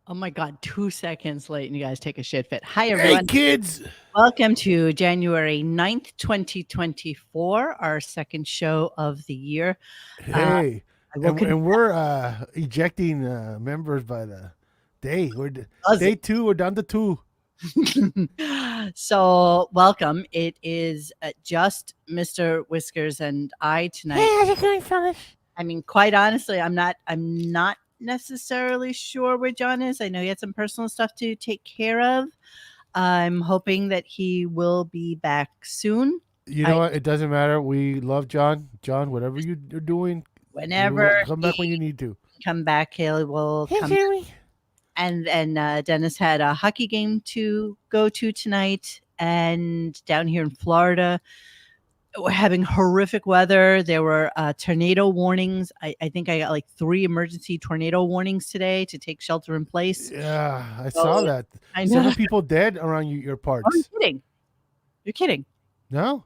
Oh my God, 2 seconds late and you guys take a shit fit. Hi, Hey, everyone. kids. Welcome to January 9th, 2024, our second show of the year. Uh, Hey, I will and we're ejecting members by the day. confess. Day two. We're down to two. So, welcome. It is just Mr. Whiskers and I tonight. Hey, how's it going, fellas? I mean, quite honestly, I'm not necessarily sure where John is. I know he had some personal stuff to take care of. I'm hoping that he will be back soon. You know I what? It doesn't matter. We love John. John, whatever you're doing, Whenever come back when he you need to. come back, he will Hey, come. Jeremy. And Dennis had a hockey game to go to tonight, and down here in Florida, we're having horrific weather. There were tornado warnings. I think I got like 3 emergency tornado warnings today to take shelter in place. Yeah, I saw So that. I know. 7 people dead around your Oh, you're parts. kidding. You're kidding. No,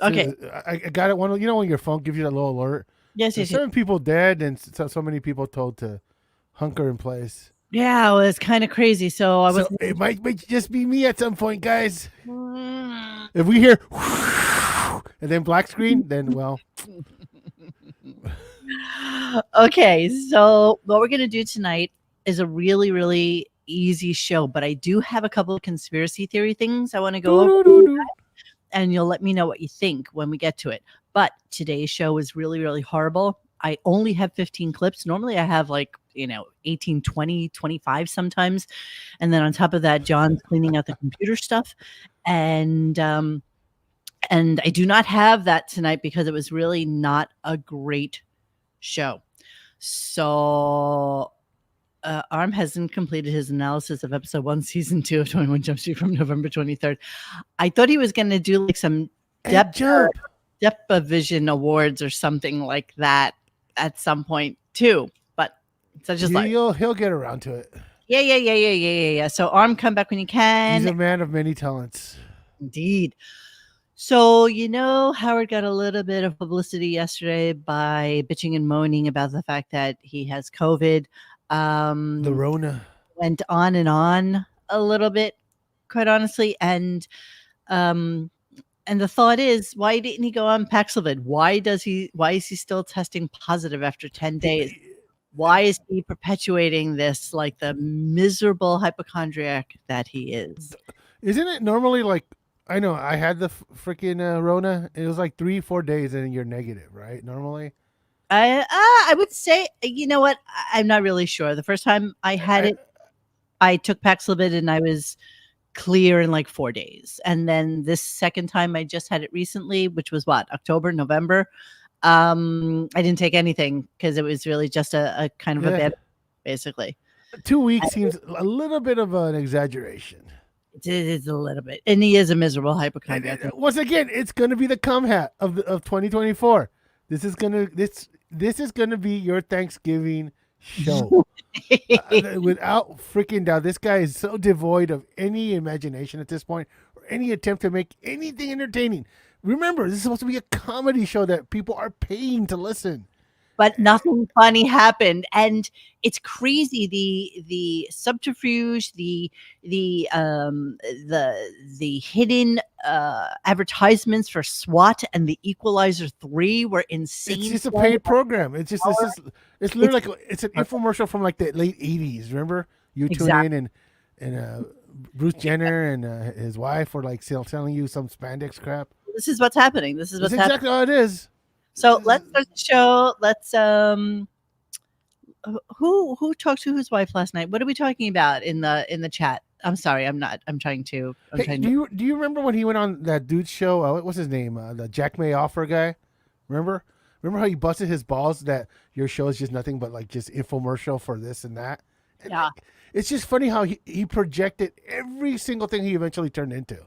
Okay. I got it. When your phone gives you that little alert. Yes, There's yes, yes. 7 people dead, and so many people told to hunker in place. Yeah, it was kind of crazy. So I was. So it might just be me at some point, guys. Mm. If we hear and then black screen, then well, Okay, so what we're going to do tonight is a really, really easy show, but I do have a couple of conspiracy theory things I want to go over, doo-doo-doo-doo. and you'll let me know what you think when we get to it. But today's show is really, really horrible. I only have 15 clips. Normally I have 18, 20, 25 sometimes. And then on top of that, John's cleaning out the computer stuff. And I do not have that tonight because it was really not a great show. So Arm hasn't completed his analysis of episode 1, season 2 of 21 Jump Street from November 23rd. I thought he was going to do like some Hey, jump. depth of vision awards or something like that at some point too. But it's just like, He'll get around to it. yeah. So Arm, come back when you can. He's a man of many talents. Indeed. So, Howard got a little bit of publicity yesterday by bitching and moaning about the fact that he has COVID. The Rona. Went on and on a little bit, quite honestly. And the thought is, why didn't he go on Paxlovid? Why is he still testing positive after 10 days? Why is he perpetuating this like the miserable hypochondriac that he is? Isn't it normally like, I know I had the freaking Rona. It was like 3-4 days and you're negative, right? Normally. I would say, you know what? I'm not really sure. The first time I had it, I took Paxlovid and I was clear in like 4 days. And then this second time I just had it recently, which was October, November. I didn't take anything because it was really just a kind of a bad, basically. 2 weeks seems a little bit of an exaggeration. It is a little bit. And he is a miserable hypochondriac. Once again, it's going to be the cum hat of 2024. This is going to be your Thanksgiving show. Without freaking doubt, this guy is so devoid of any imagination at this point, or any attempt to make anything entertaining. Remember, this is supposed to be a comedy show that people are paying to listen. But nothing funny happened, and it's crazy. The subterfuge, the hidden advertisements for SWAT and the Equalizer 3 were insane. It's just a paid program. It's literally it's an infomercial from like the late 80s. Remember, you tune in and Bruce Jenner and his wife were like selling you some spandex crap. This is what's happening. This is exactly how it is. So let's start the show. Let's who talked to whose wife last night? What are we talking about in the chat? I'm sorry, I'm trying to. Do you remember when he went on that dude's show? What was his name? The Jack May Offer guy. Remember how he busted his balls that your show is just nothing but like just infomercial for this and that. And yeah, it's just funny how he projected every single thing he eventually turned into.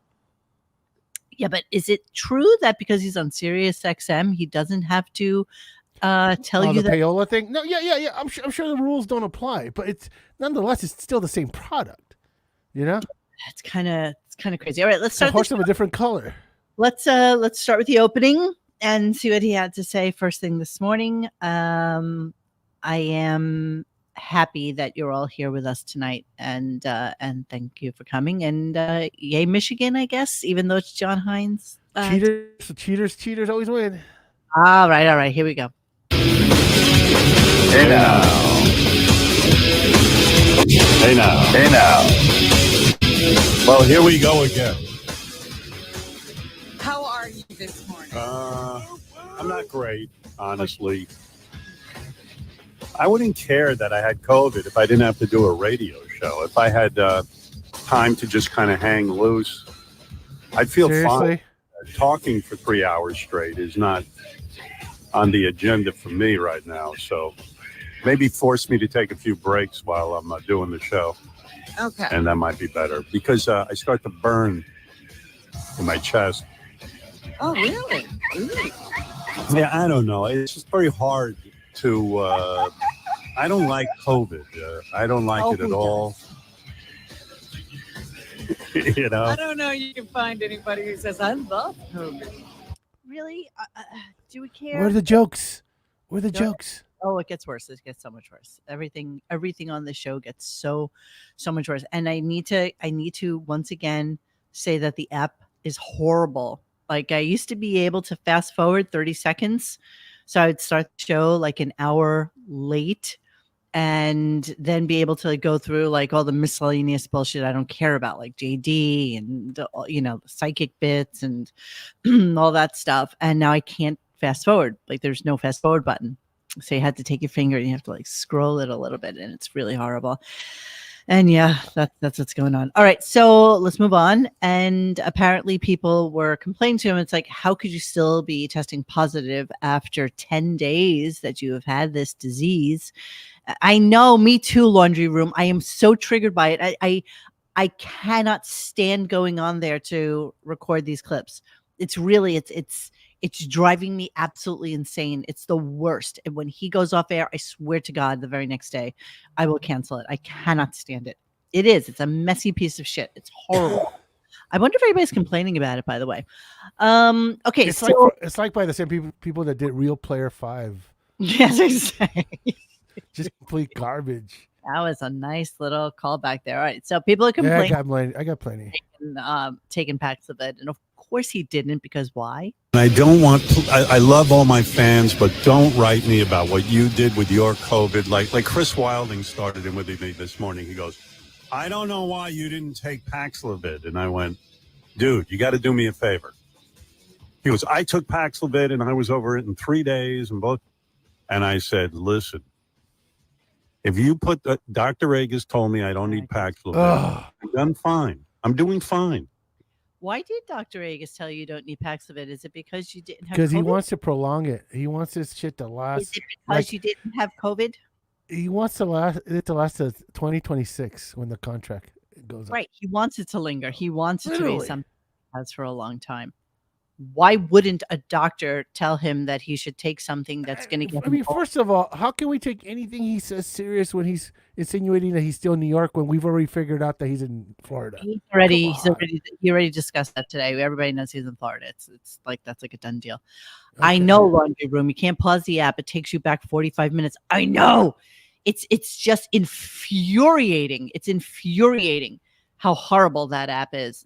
Yeah, but is it true that because he's on Sirius XM, he doesn't have to tell you the payola thing? No, yeah. I'm sure the rules don't apply, but it's still the same product. You know, it's kind of crazy. All right, let's start. A horse of a different color. Let's start with the opening and see what he had to say first thing this morning. I am happy that you're all here with us tonight, and thank you for coming. And yay, Michigan, I guess, even though it's John Hines. Cheaters always win. All right, here we go. Hey now. Hey now. Hey now. Well, here we go again. How are you this morning? I'm not great, honestly. I wouldn't care that I had COVID if I didn't have to do a radio show. If I had time to just kind of hang loose, I'd feel fine. Talking for 3 hours straight is not on the agenda for me right now. So maybe force me to take a few breaks while I'm doing the show. Okay. And that might be better because I start to burn in my chest. Oh, really? Ooh. Yeah, I don't know. It's just very hard to. I don't like COVID. I don't like it at all. You know. I don't know. You can find anybody who says I love COVID. Really? Do we care? Where are the jokes? Where are the jokes? Oh, it gets worse. It gets so much worse. Everything on the show gets so much worse. And I need to once again say that the app is horrible. Like, I used to be able to fast forward 30 seconds. So I would start the show like an hour late and then be able to go through like all the miscellaneous bullshit I don't care about, like JD and the psychic bits and all that stuff. And now I can't fast forward. Like, there's no fast forward button. So you had to take your finger and you have to like scroll it a little bit, and it's really horrible. And yeah, that's what's going on. All right, so let's move on. And apparently people were complaining to him. It's like, how could you still be testing positive after 10 days that you have had this disease? I know, me too, Laundry Room. I am so triggered by it. I cannot stand going on there to record these clips. It's really, it's driving me absolutely insane. It's the worst. And when he goes off air, I swear to God, the very next day, I will cancel it. I cannot stand it. It is. It's a messy piece of shit. It's horrible. I wonder if anybody's complaining about it, by the way. Okay. It's like by the same people that did Real Player 5. Yes, exactly. Just complete garbage. That was a nice little callback there. All right. So people are complaining. Yeah, I got plenty. Taking Paxlovid. And of course he didn't, because why? I don't want to, I love all my fans, but don't write me about what you did with your COVID. Like Chris Wilding started in with me this morning. He goes, I don't know why you didn't take Paxlovid. And I went, dude, you got to do me a favor. He goes, I took Paxlovid and I was over it in 3 days and both. And I said, listen, if you put, Dr. Regas told me I don't need Paxlovid. I'm fine. I'm doing fine. Why did Dr. Agus tell you don't need Paxlovid? Is it because you didn't have COVID? Because he wants to prolong it. He wants this shit to last. Is it because you didn't have COVID? He wants to last to 2026 when the contract goes up. Right. He wants it to linger. He wants it to be something he has for a long time. Why wouldn't a doctor tell him that he should take something that's going to get him first of all, how can we take anything he says serious when he's insinuating that he's still in New York when we've already figured out that he's in Florida? He already discussed that today. Everybody knows he's in Florida. It's like, that's like a done deal. Okay. I know, Laundry Room. You can't pause the app. It takes you back 45 minutes. I know. It's just infuriating. It's infuriating how horrible that app is.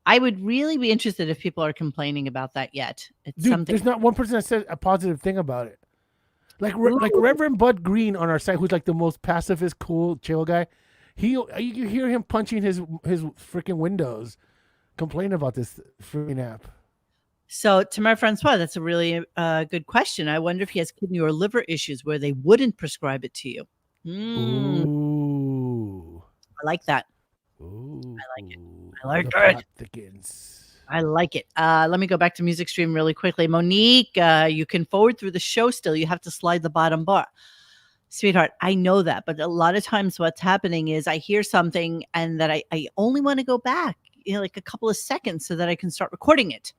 I would really be interested if people are complaining about that yet. It's Dude, something. There's not one person that said a positive thing about it. Like Reverend Bud Green on our site, who's like the most pacifist, cool, chill guy. You hear him punching his freaking windows, complaining about this freaking app. So, Tamara Francois, that's a really good question. I wonder if he has kidney or liver issues where they wouldn't prescribe it to you. Ooh, I like that. Ooh, I like it. I like it. Let me go back to Music Stream really quickly. Monique, you can forward through the show still. You have to slide the bottom bar. Sweetheart, I know that. But a lot of times what's happening is I hear something and that I only want to go back, like a couple of seconds so that I can start recording it.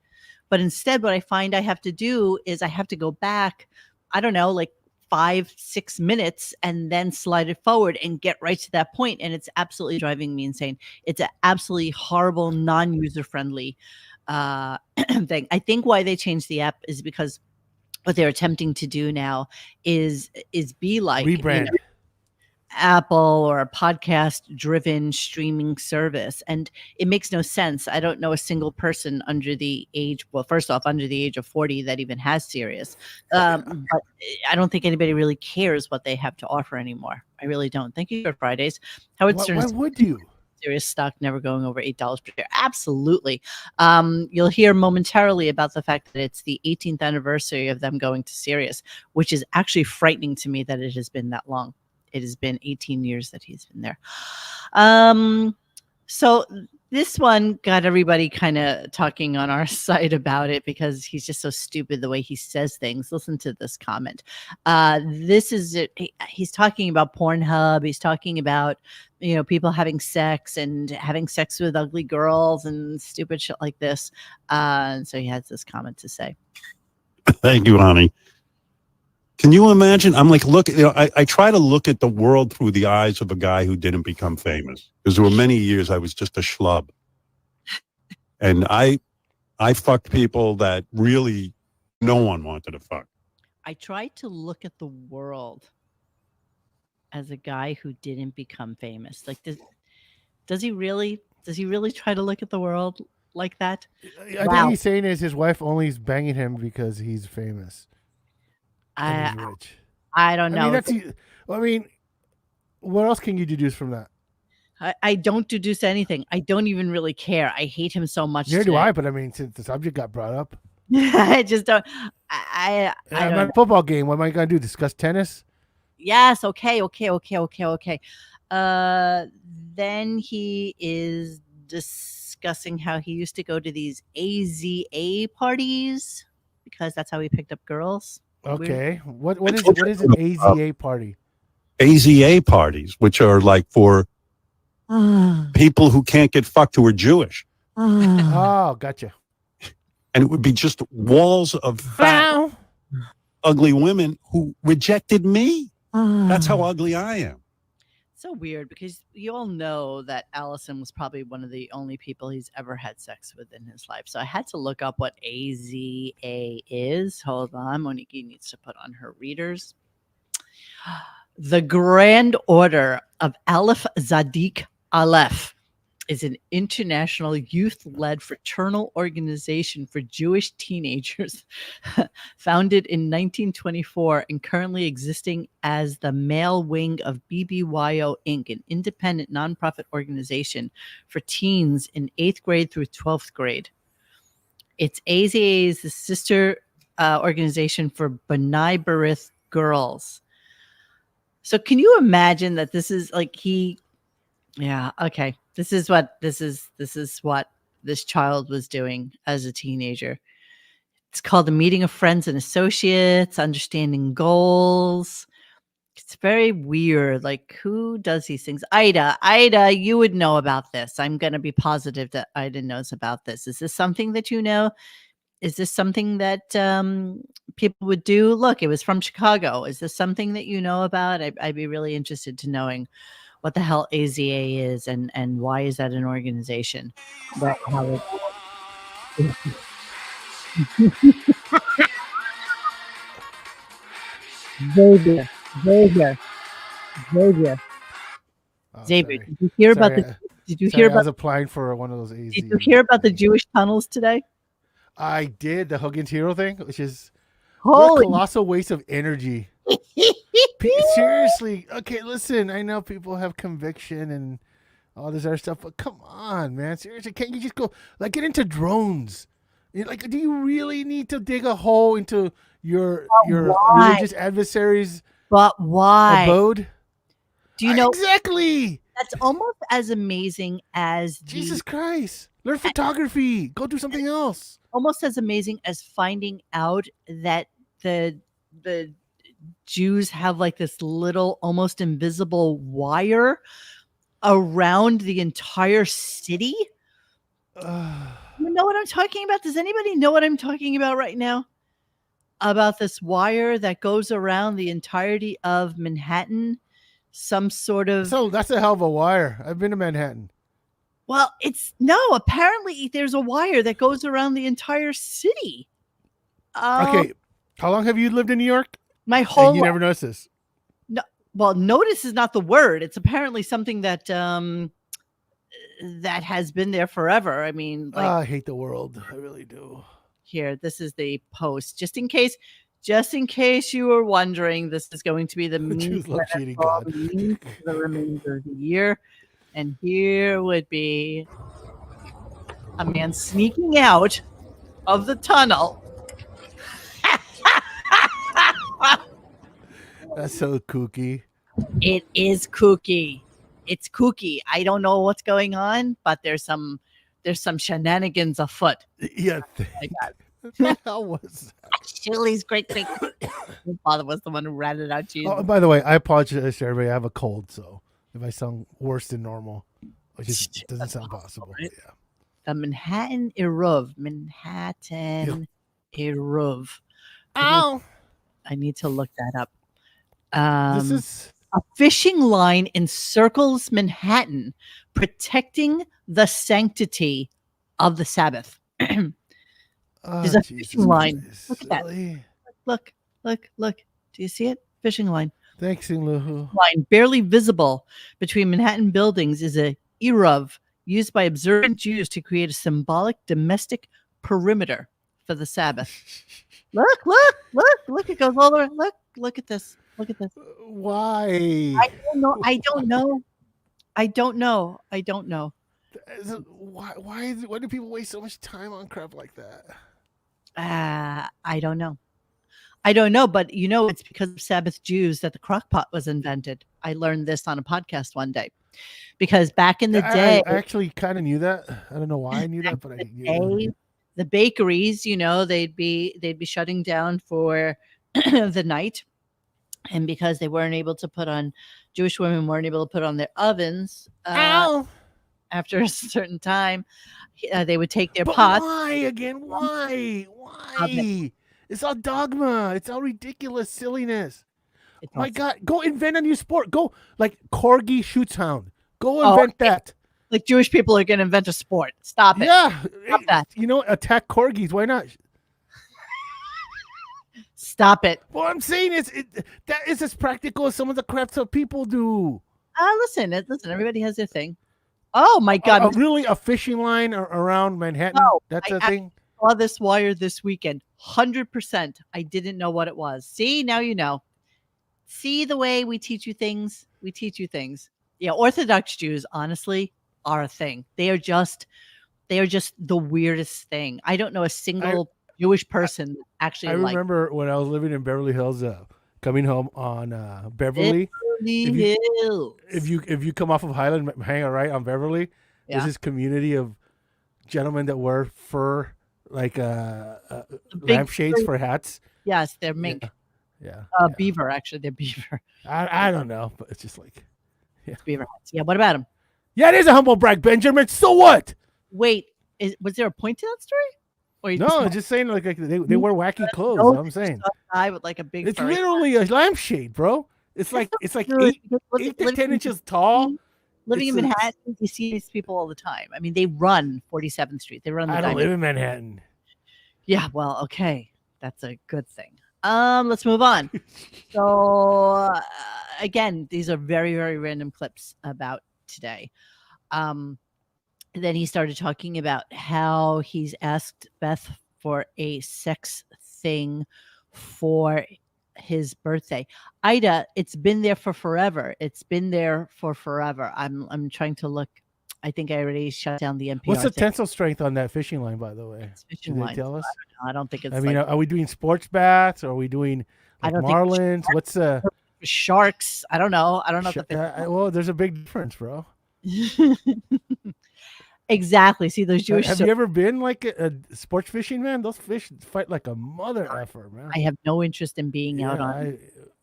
But instead, what I find I have to do is I have to go back, I don't know, like 5-6 minutes and then slide it forward and get right to that point. And it's absolutely driving me insane. It's an absolutely horrible, non-user friendly thing. I think why they changed the app is because what they're attempting to do now is be like rebrand. Apple or a podcast driven streaming service. And it makes no sense. I don't know a single person under the age, well, first off, under the age of 40 that even has Sirius. But I don't think anybody really cares what they have to offer anymore. I really don't. Thank you for Fridays. Howard Why Stern's would you? Sirius stock never going over $8 per share. Absolutely. You'll hear momentarily about the fact that it's the 18th anniversary of them going to Sirius, which is actually frightening to me that it has been that long. It has been 18 years that he's been there. So this one got everybody kind of talking on our side about it because he's just so stupid the way he says things. Listen to this comment. This is it. He's talking about Pornhub. He's talking about, people having sex and having sex with ugly girls and stupid shit like this. And so he has this comment to say. Thank you, honey. Can you imagine? I'm like, look, I try to look at the world through the eyes of a guy who didn't become famous, because there were many years I was just a schlub. And I fucked people that really no one wanted to fuck. I tried to look at the world as a guy who didn't become famous. Like, does he really try to look at the world like that? I think he's saying is his wife only is banging him because he's famous. And he's rich. I don't know. I mean, what else can you deduce from that? I don't deduce anything. I don't even really care. I hate him so much. Neither do I, but I mean, since the subject got brought up. I just don't. I'm at a football game. What am I going to do? Discuss tennis? Yes. Okay. Then he is discussing how he used to go to these AZA parties because that's how he picked up girls. Okay. What is an AZA party? AZA parties, which are like for people who can't get fucked who are Jewish. Oh, gotcha. And it would be just walls of fat, ugly women who rejected me. That's how ugly I am. So weird because you all know that Allison was probably one of the only people he's ever had sex with in his life. So I had to look up what AZA is. Hold on. Monique needs to put on her readers. The Grand Order of Aleph Zadik Aleph is an international youth-led fraternal organization for Jewish teenagers founded in 1924 and currently existing as the male wing of BBYO Inc., an independent nonprofit organization for teens in 8th grade through 12th grade. It's AZA is the sister organization for B'nai B'rith girls. So can you imagine that this is like yeah, okay. This is what this child was doing as a teenager. It's called a meeting of friends and associates, understanding goals. It's very weird. Like, who does these things? Ida, you would know about this. I'm going to be positive that Ida knows about this. Is this something that you know? Is this something that people would do? Look, it was from Chicago. Is this something that you know about? I'd be really interested to knowing what the hell AZA is and why is that an organization? Xavier. Xavier, did you hear about the? Did you hear about? I was applying for one of those AZA. Did you hear about the Jewish tunnels today? I did, the Huggins Hero thing, which is a colossal waste of energy. Seriously, okay, listen, I know people have conviction and all this other stuff, but come on, man, seriously, can't you just go, like, get into drones? Like, do you really need to dig a hole into your religious adversaries' abode? Do you know exactly? That's almost as amazing as Jesus Christ. Learn photography. Go do something else. Almost as amazing as finding out that the Jews have like this little almost invisible wire around the entire city. You know what I'm talking about? Does anybody know what I'm talking about right now? About this wire that goes around the entirety of Manhattan. Some sort of. So that's a hell of a wire. I've been to Manhattan. Well, apparently there's a wire that goes around the entire city. Okay. How long have you lived in New York? My whole life. You never noticed this? No. well, notice is not the word. It's apparently something that that has been there forever. I mean, like I hate the world. I really do. here, this is the post. Just in case you were wondering, this is going to be the meme Jews love cheating for all God. the memes for the remainder of the year. And here would be a man sneaking out of the tunnel. That's so kooky. It is kooky. It's kooky. I don't know what's going on, but there's some shenanigans afoot. Yeah. Like that. How was that? Chili's great. My father was the one who ratted out cheese. Oh, by the way, I apologize to everybody. I have a cold, so if I sound worse than normal, it just doesn't sound possible. Right? Yeah. The Manhattan Eruv. Eruv. Ow. I need to look that up. This is a fishing line encircles Manhattan, protecting the sanctity of the Sabbath. There's a fishing line. Christ. Look at that. Really? Look. Do you see it? Fishing line. Thanks, Ingluhu. Line barely visible between Manhattan buildings is a eruv used by observant Jews to create a symbolic domestic perimeter for the Sabbath. Look! It goes all the way. Look at this. Why? I don't know. Why do people waste so much time on crap like that? I don't know, but it's because of Sabbath Jews that the crock pot was invented. I learned this on a podcast one day. Because back in the day, I actually kind of knew that. I don't know why I knew that, but I knew. The bakeries, they'd be shutting down for the night, and because they weren't able to put on, Jewish women weren't able to put on their ovens after a certain time, they would take their pots. Why again? Why? It's all dogma. It's all ridiculous silliness. My God, go invent a new sport. Go like corgi shoots hound. Go invent that. Like Jewish people are going to invent a sport. Stop it. Yeah. Stop that. Attack corgis. Why not? Stop it. What I'm saying is that is as practical as some of the crap that people do. Listen, everybody has their thing. Oh my God. Really? A fishing line around Manhattan? No, That's a thing? I saw this wire this weekend. 100%. I didn't know what it was. See, now you know. See the way we teach you things? We teach you things. Yeah, Orthodox Jews, honestly, are a thing. They are just the weirdest thing. I don't know a single Jewish person actually. I remember when I was living in Beverly Hills, coming home on Beverly. If you come off of Highland, hang a right on Beverly. Yeah. There's this community of gentlemen that wear fur, like lampshades for hats. Yes, they're mink. Yeah. Beaver, actually, they're beaver. I don't know, but it's just like, it's beaver hats. Yeah. What about them? Yeah, it is a humble brag, Benjamin. So what? Wait, was there a point to that story? Or no, just saying like they wear wacky clothes. What I'm saying. Guy with like a big. It's literally a lampshade, bro. It's like 8 to 10 inches tall. Living in Manhattan, you see these people all the time. I mean, they run 47th Street. They run. I don't live in Manhattan. Yeah, well, okay, that's a good thing. Let's move on. So again, these are very, very random clips about today. Then he started talking about how he's asked Beth for a sex thing for his birthday. Ida, it's been there for forever. I'm trying to look. I think I already shut down the NPR. What's the tensile strength on that fishing line, by the way? Fishing line. Tell us? I don't think it's. I mean, are we doing sports baths? Or are we doing marlins? What's sharks? I don't know. Well, there's a big difference, bro. Exactly. See those Jewish. Have you ever been like a sports fishing, man? Those fish fight like a mother effer, man. I have no interest in being out on.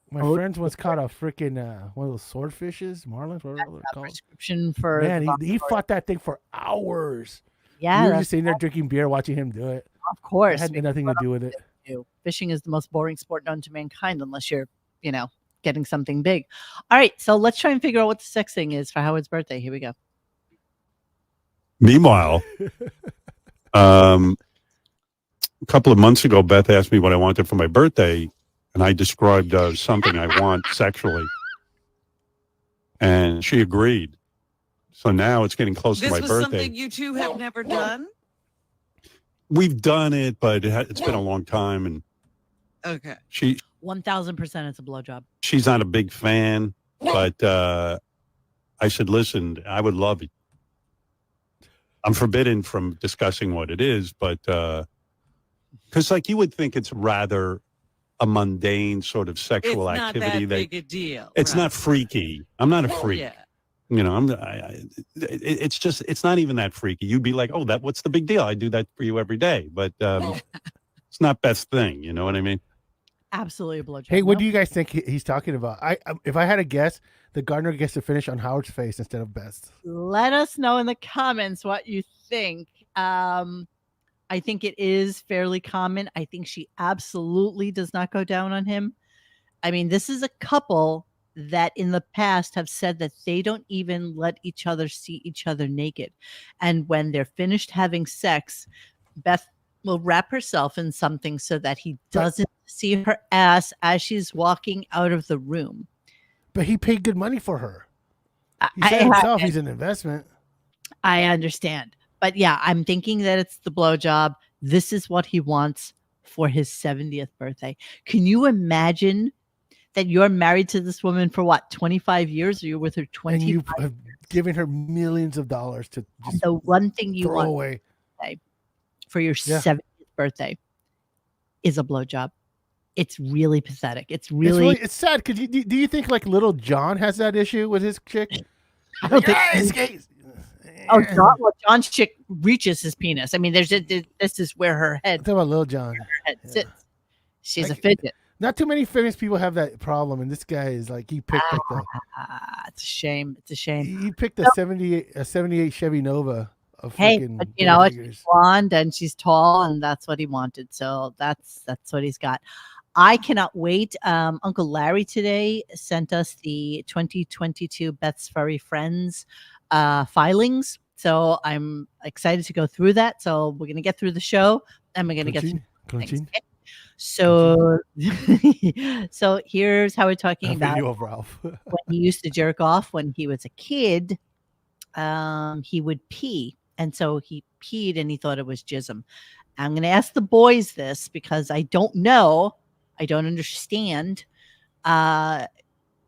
My friends once caught a freaking one of those swordfishes, marlins, whatever they're called. Prescription for man, he fought that thing for hours. Yeah, we were just sitting there drinking beer, watching him do it. Of course, it had nothing to do with it. Fishing is the most boring sport known to mankind, unless you're, getting something big. All right, so let's try and figure out what the sex thing is for Howard's birthday. Here we go. Meanwhile, a couple of months ago, Beth asked me what I wanted for my birthday, and I described something I want sexually. And she agreed. So now it's getting close This to my was birthday. something you two have never done? We've done it, but it's been a long time. And Okay. 1000% it's a blowjob. she's not a big fan, but I said, listen, I would love it. I'm forbidden from discussing what it is, but because like you would think it's rather a mundane sort of sexual It's not activity. that big a deal. It's right. not freaky. I'm not a freak. Yeah. You know, it's just, it's not even that freaky. You'd be like, oh, what's the big deal? I do that for you every day, but it's not best thing. You know what I mean? Absolutely a blowjob. Hey, what Nope. do you guys think he's talking about? If I had a guess, the gardener gets to finish on Howard's face instead of Beth's. Let us know in the comments what you think. I think it is fairly common. I think she absolutely does not go down on him. I mean, this is a couple that in the past have said that they don't even let each other see each other naked. And when they're finished having sex, Beth will wrap herself in something so that he doesn't see her ass as she's walking out of the room. But he paid good money for her. He I- said himself he's an investment. I understand. But yeah, I'm thinking that it's the blowjob. This is what he wants for his 70th birthday. Can you imagine that you're married to this woman for what, 25 years, or you're with her 20? And you have given her millions of dollars to just The one thing you throw want away. for your Yeah. 70th birthday is a blowjob. It's really pathetic. It's It's really, it's sad because do you think like little John has that issue with his chick? I don't think. Guys, guys. Oh, John's chick reaches his penis. I mean, this is where her I'm head talking about little John. sits. She's a Like, fidget. Not too many famous people have that problem, and this guy is like he picked like It's a shame. It's a shame. he picked a 78 Chevy Nova. Of Hey, freaking but you know what? Gold She's blonde and she's tall, and that's what he wanted. So that's what he's got. I cannot wait. Uncle Larry today sent us the 2022 Beth's Furry Friends filings. So I'm excited to go through that. So we're gonna get through the show, and we're gonna get through things. Crunchy. Okay? So, so here's how we're talking A about video of Ralph. when he used to jerk off when he was a kid. He would pee, and so he peed, and he thought it was jism. I'm going to ask the boys this because I don't know, I don't understand.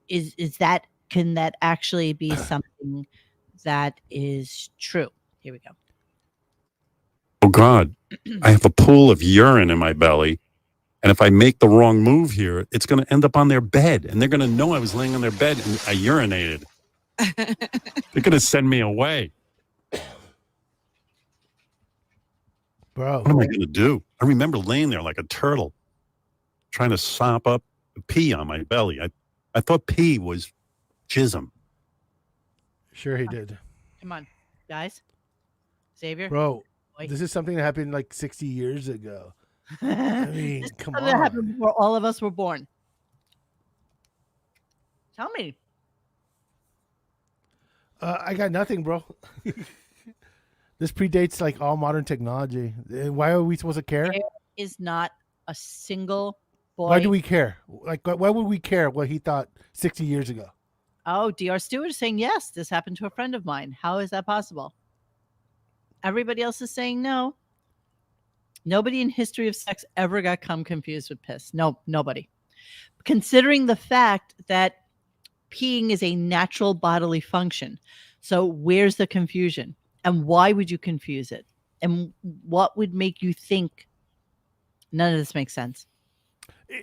Is that, can that actually be something that is true? Here we go. Oh God, I have a pool of urine in my belly. And if I make the wrong move here, it's going to end up on their bed. And they're going to know I was laying on their bed and I urinated. They're going to send me away. Bro. What am I going to do? I remember laying there like a turtle, trying to sop up pee on my belly. I thought pee was jism. Sure he did. Come on, guys. Xavier. Bro, Wait. this is something that happened like 60 years ago. I mean, This is come something that happened on. before all of us were born. Tell me. I got nothing, bro. This predates like all modern technology. Why are we supposed to care? There is not a single boy. Why do we care? Like, why would we care what he thought 60 years ago? Oh, DR Stewart is saying yes. This happened to a friend of mine. How is that possible? Everybody else is saying no. Nobody in history of sex ever got cum confused with piss. No, nobody. Considering the fact that peeing is a natural bodily function. So where's the confusion? And why would you confuse it? And what would make you think none of this makes sense?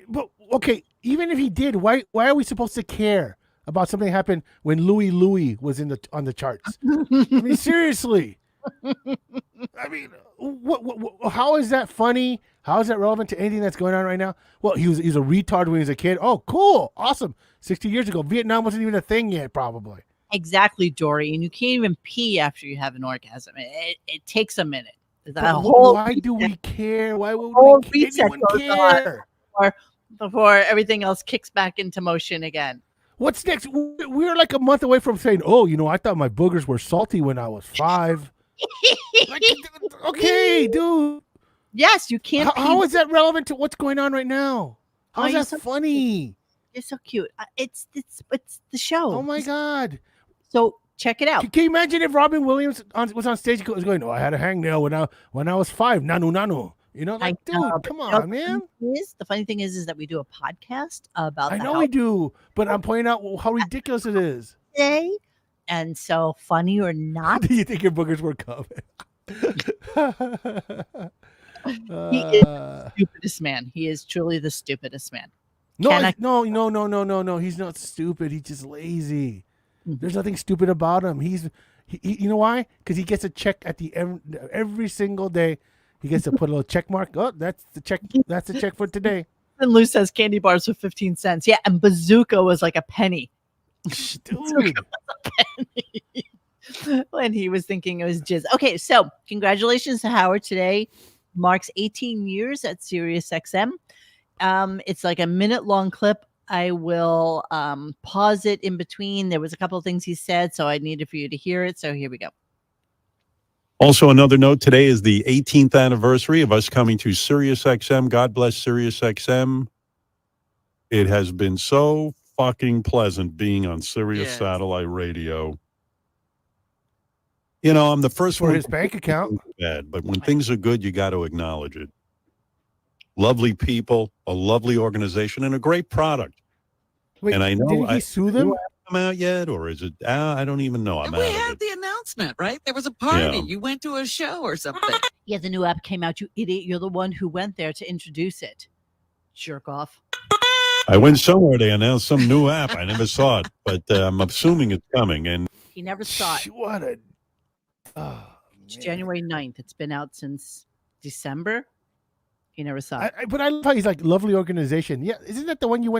But okay, even if he did, why are we supposed to care about something that happened when Louis was on the charts? I mean, seriously. I mean, what? How is that funny? How is that relevant to anything that's going on right now? Well, he's a retard when he was a kid. Oh, cool, awesome. 60 years ago, Vietnam wasn't even a thing yet, probably. Exactly, Dory. And you can't even pee after you have an orgasm. It takes a minute. Why do we care? Why would whole we reset anyone goes care? before everything else kicks back into motion again. What's next? We're like a month away from saying, oh, I thought my boogers were salty when I was 5. Like, okay, dude. Yes, you can't. How is that relevant to what's going on right now? How Are is you that funny? You're so cute. It's the show. Oh my God. So check it out. Can you imagine if Robin Williams was on stage was going, "Oh, I had a hangnail when I was 5, nanu nanu." You know, like, dude, come on, man. The funny thing is that we do a podcast about I the know we do, but I'm pointing out how ridiculous it is. day. And so, funny or not, Do you think your boogers were coming? he is the stupidest man. He is truly the stupidest man. No. He's not stupid. He's just lazy. There's nothing stupid about him. He you know why? Because he gets a check at the end every single day. He gets to put a little check mark. Oh, that's the check. That's the check for today. And Lou says candy bars for 15 cents. Yeah, and Bazooka was like a penny. Dude. When he was thinking it was jizz. Okay, so congratulations to Howard. Today marks 18 years at Sirius XM. It's like a minute-long clip. I will pause it in between. There was a couple of things he said, so I needed for you to hear it. So here we go. Also, another note, today is the 18th anniversary of us coming to Sirius XM. God bless Sirius XM. It has been so fucking pleasant being on Sirius satellite radio. You know, I'm the first for one his bank account. Bad, but when things are good, you got to acknowledge it. Lovely people, a lovely organization, and a great product. Wait, and I know didn't he sue them? Come out yet, or is it? I don't even know. We had the announcement, right? There was a party. Yeah. You went to a show or something. Yeah, the new app came out. You idiot! You're the one who went there to introduce it. Jerk off. I went somewhere. They announced some new app. I never saw it, but I'm assuming it's coming. And He never saw it. What a. It's January 9th. It's been out since December. He never saw it. But I love how he's like lovely organization. Yeah, isn't that the one you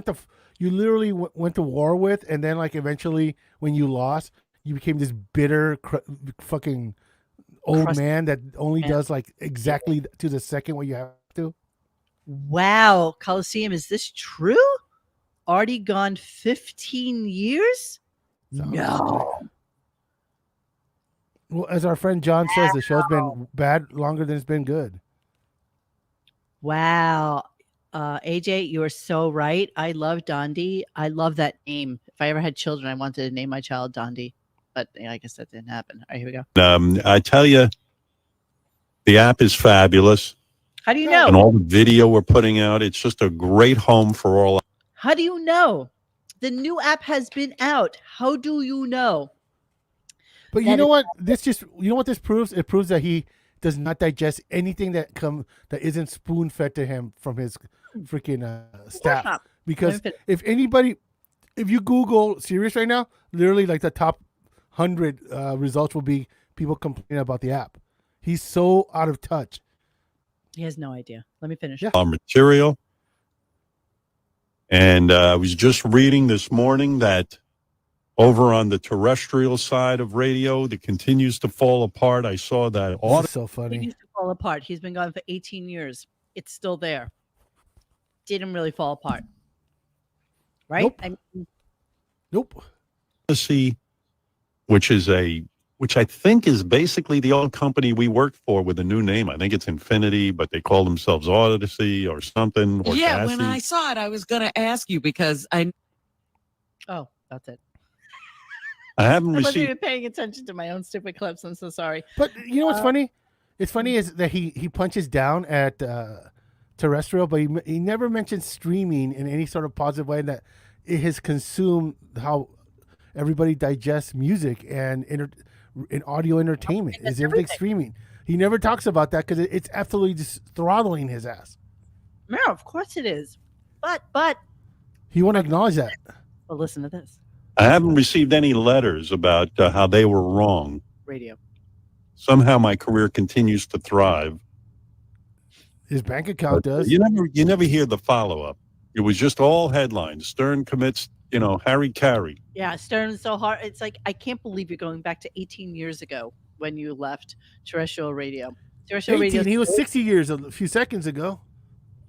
literally went to war with, and then like eventually when you lost, you became this bitter fucking old man that only does like exactly to the second what you have to. Wow, Coliseum, is this true? Already gone 15 years? No. Well, as our friend John says, the show's been bad longer than it's been good. Wow. AJ, you are so right. I love Dondi. I love that name. If I ever had children, I wanted to name my child Dondi. But I guess that didn't happen. All right, here we go. I tell you, the app is fabulous. How do you know? And all the video we're putting out, it's just a great home for all. How do you know? The new app has been out. How do you know? But you know what? You know what this proves? It proves that he does not digest anything that isn't spoon fed to him from his freaking staff. Because if you Google Sirius right now, literally like the top 100 results will be people complaining about the app. He's so out of touch. He has no idea. Let me finish. Our material. And I was just reading this morning that over on the terrestrial side of radio, that continues to fall apart. I saw that. This is so funny. Continues to fall apart. He's been gone for 18 years. It's still there. Didn't really fall apart. Right? Nope. Nope. Odyssey, which I think is basically the old company we worked for with a new name. I think it's Infinity, but they call themselves Odyssey or something. Or Yeah, Cassie. when I saw it, I was going to ask you because Oh, that's it. I haven't I wasn't received. even paying attention to my own stupid clips. I'm so sorry. But you know what's funny? It's funny is that he punches down at terrestrial, but he never mentions streaming in any sort of positive way that it has consumed how everybody digests music and in audio entertainment. Is everything streaming? He never talks about that because it's absolutely just throttling his ass. No, of course it is. But He won't acknowledge that. well, listen to this. I haven't received any letters about how they were wrong. Radio. Somehow my career continues to thrive. His bank account does. You never hear the follow up. It was just all headlines. Stern commits, Harry Carey. Yeah, Stern is so hard. It's like, I can't believe you're going back to 18 years ago when you left terrestrial radio. Terrestrial 18. radio. He was 60 years a few seconds ago.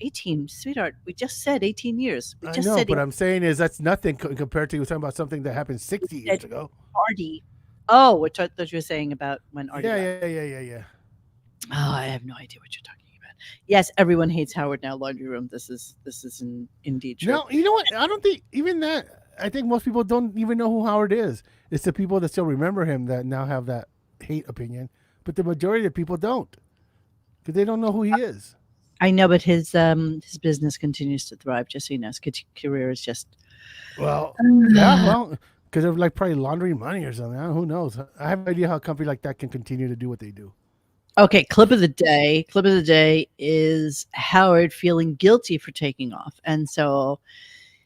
18, sweetheart. We just said 18 years. We I just know, said but I'm saying is that's nothing compared to talking about something that happened 60 years ago. Artie. Oh, what you were saying about when Artie left. Yeah. Oh, I have no idea what you're talking about. Yes, everyone hates Howard now. Laundry Room. This is indeed true. No, you know what? I don't think even that. I think most people don't even know who Howard is. It's the people that still remember him that now have that hate opinion, but the majority of people don't because they don't know who he is. I know, but his business continues to thrive. Just so you know, his career is just Well, yeah, well, because of like probably laundry money or something. Who knows? I have no idea how a company like that can continue to do what they do. okay. Clip of the day. Clip of the day is Howard feeling guilty for taking off, and so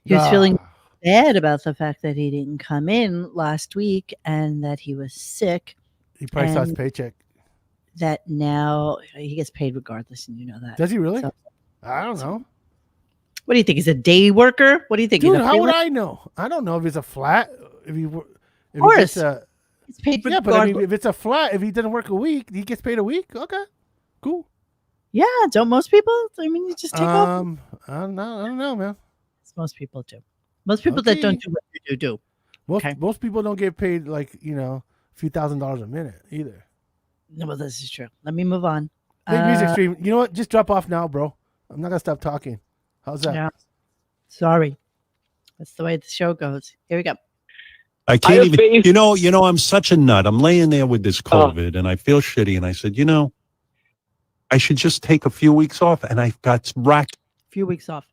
he was feeling bad about the fact that he didn't come in last week and that he was sick. He probably saw his and paycheck. that now he gets paid regardless, and you know that. Does he really? So- I don't know. What do you think? He's a day worker? What do you think? Dude, He's a how would freelancer? I know? I don't know if it's a flat. If he, if course. he gets a, He's paid yeah, regardless. but I mean, if it's a flat, if he doesn't work a week, he gets paid a week. Okay, cool. Yeah, don't most people? I mean, you just take off. I don't know, man. Most people do. Most people that don't Okay. do what you do. Most people don't get paid like a few $1,000s a minute either. No, well, this is true. Let me move on. Big music stream. You know what? Just drop off now, bro. I'm not gonna stop talking. How's that? Yeah. Sorry. That's the way the show goes. Here we go. I can't even. You know, I'm such a nut. I'm laying there with this COVID, and I feel shitty. And I said, I should just take a few weeks off. And I got racked. Few weeks off.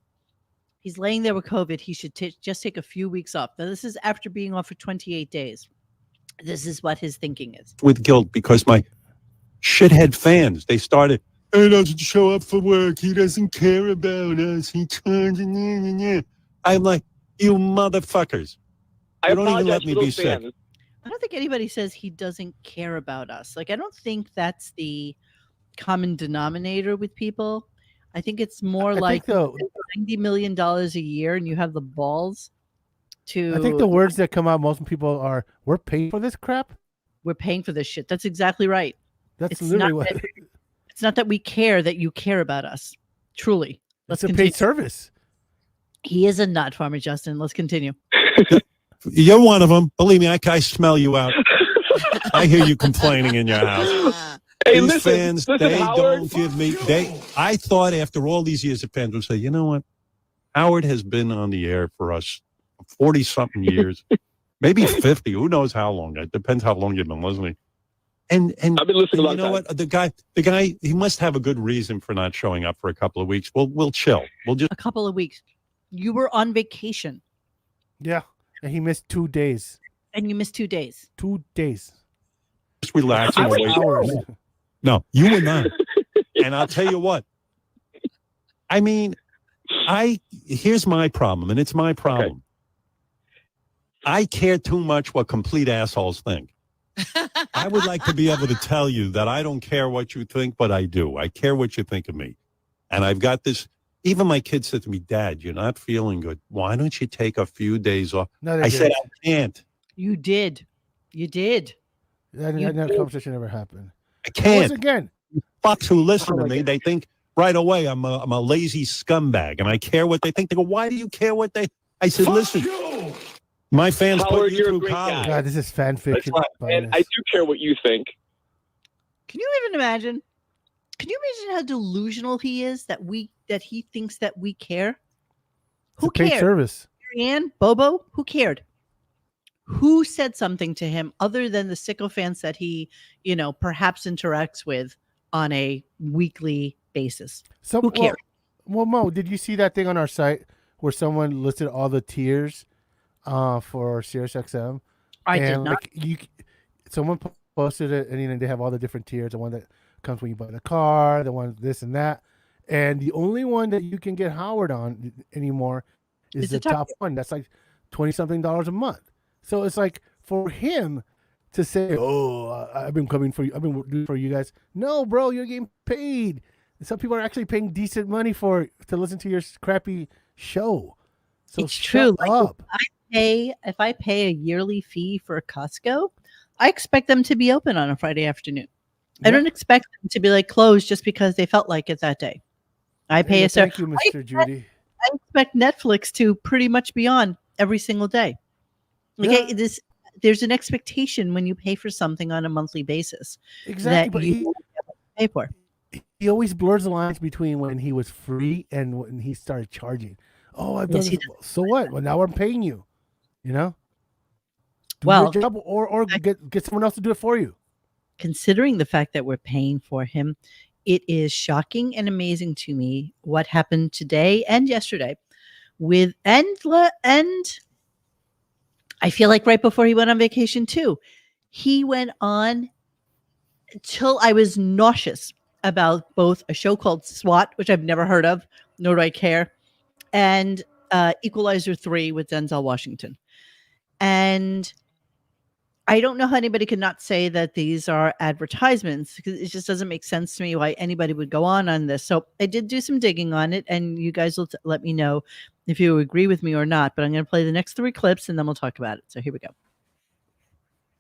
He's laying there with COVID. He should just take a few weeks off. Now, this is after being off for 28 days. This is what his thinking is. With guilt because my shithead fans, they started, he doesn't show up for work. He doesn't care about us. He turns and I'm like, you motherfuckers. You don't even let me be sick. I don't think anybody says he doesn't care about us. Like, I don't think that's the common denominator with people. I think it's more like $90 million a year and you have the balls to. I think the words that come out most people are, "We're paying for this crap." We're paying for this shit. That's exactly right. That's literally what. It's not that we care that you care about us. Truly. It's a paid service. He is a nut, Farmer Justin. Let's continue. You're one of them. Believe me, I smell you out. I hear you complaining in your house. Hey, These fans, they Howard, don't give me. I thought after all these years of fans would say, you know what? Howard has been on the air for us 40-something years, maybe 50. Who knows how long? It depends how long you've been listening. And I've been listening a long you know time. what? The guy, he must have a good reason for not showing up for a couple of weeks. We'll chill. We'll just a couple of weeks. You were on vacation. Yeah, and he missed 2 days. And you missed 2 days. 2 days. relax and wait. Hours. No, you were not. And I'll tell you what. I mean, here's my problem, and it's my problem. Okay. I care too much what complete assholes think. I would like to be able to tell you that I don't care what you think, but I do. I care what you think of me. And I've got this. Even my kids said to me, Dad, you're not feeling good. Why don't you take a few days off? No, I said, I can't. You did. You did. That conversation never happened. I can't. Again, fucks who listen to me, they think right away I'm a lazy scumbag, and I care what they think. They go, why do you care what they? I said, listen, my fans Howard, put you you're a through great college. God, this is fan fiction. And I do care what you think. Can you even imagine? Can you imagine how delusional he is that he thinks that we care? Who cared? Service. Marianne, Bobo, who cared? Who said something to him other than the sycophants that he, perhaps interacts with on a weekly basis? Who cared? Well, Mo, did you see that thing on our site where someone listed all the tiers for SiriusXM? I did not. Someone posted it, and they have all the different tiers. The one that comes when you buy the car, the one this and that, and the only one that you can get Howard on anymore is the top one. That's like $20-something a month. So it's like for him to say, "Oh, I've been coming for you. I've been doing for you guys." No, bro, you're getting paid. Some people are actually paying decent money to listen to your crappy show. So it's true. Up. If I pay a yearly fee for Costco, I expect them to be open on a Friday afternoon. I don't expect them to be like closed just because they felt like it that day. I pay a Thank you, Mr. Judy. I expect Netflix to pretty much be on every single day. Okay, there's an expectation when you pay for something on a monthly basis. Exactly, that you pay for. he always blurs the lines between when he was free and when he started charging. Oh, I've done Yes, he this. So what? Well, now I'm paying you. You know, do Well, your job or get someone else to do it for you. considering the fact that we're paying for him, it is shocking and amazing to me what happened today and yesterday with and I feel like right before he went on vacation too. He went on till I was nauseous about both a show called SWAT, which I've never heard of, nor do I care, and Equalizer 3 with Denzel Washington. And I don't know how anybody could not say that these are advertisements, because it just doesn't make sense to me why anybody would go on this. So I did do some digging on it, and you guys will let me know if you agree with me or not. But I'm going to play the next 3 clips, and then we'll talk about it. So here we go.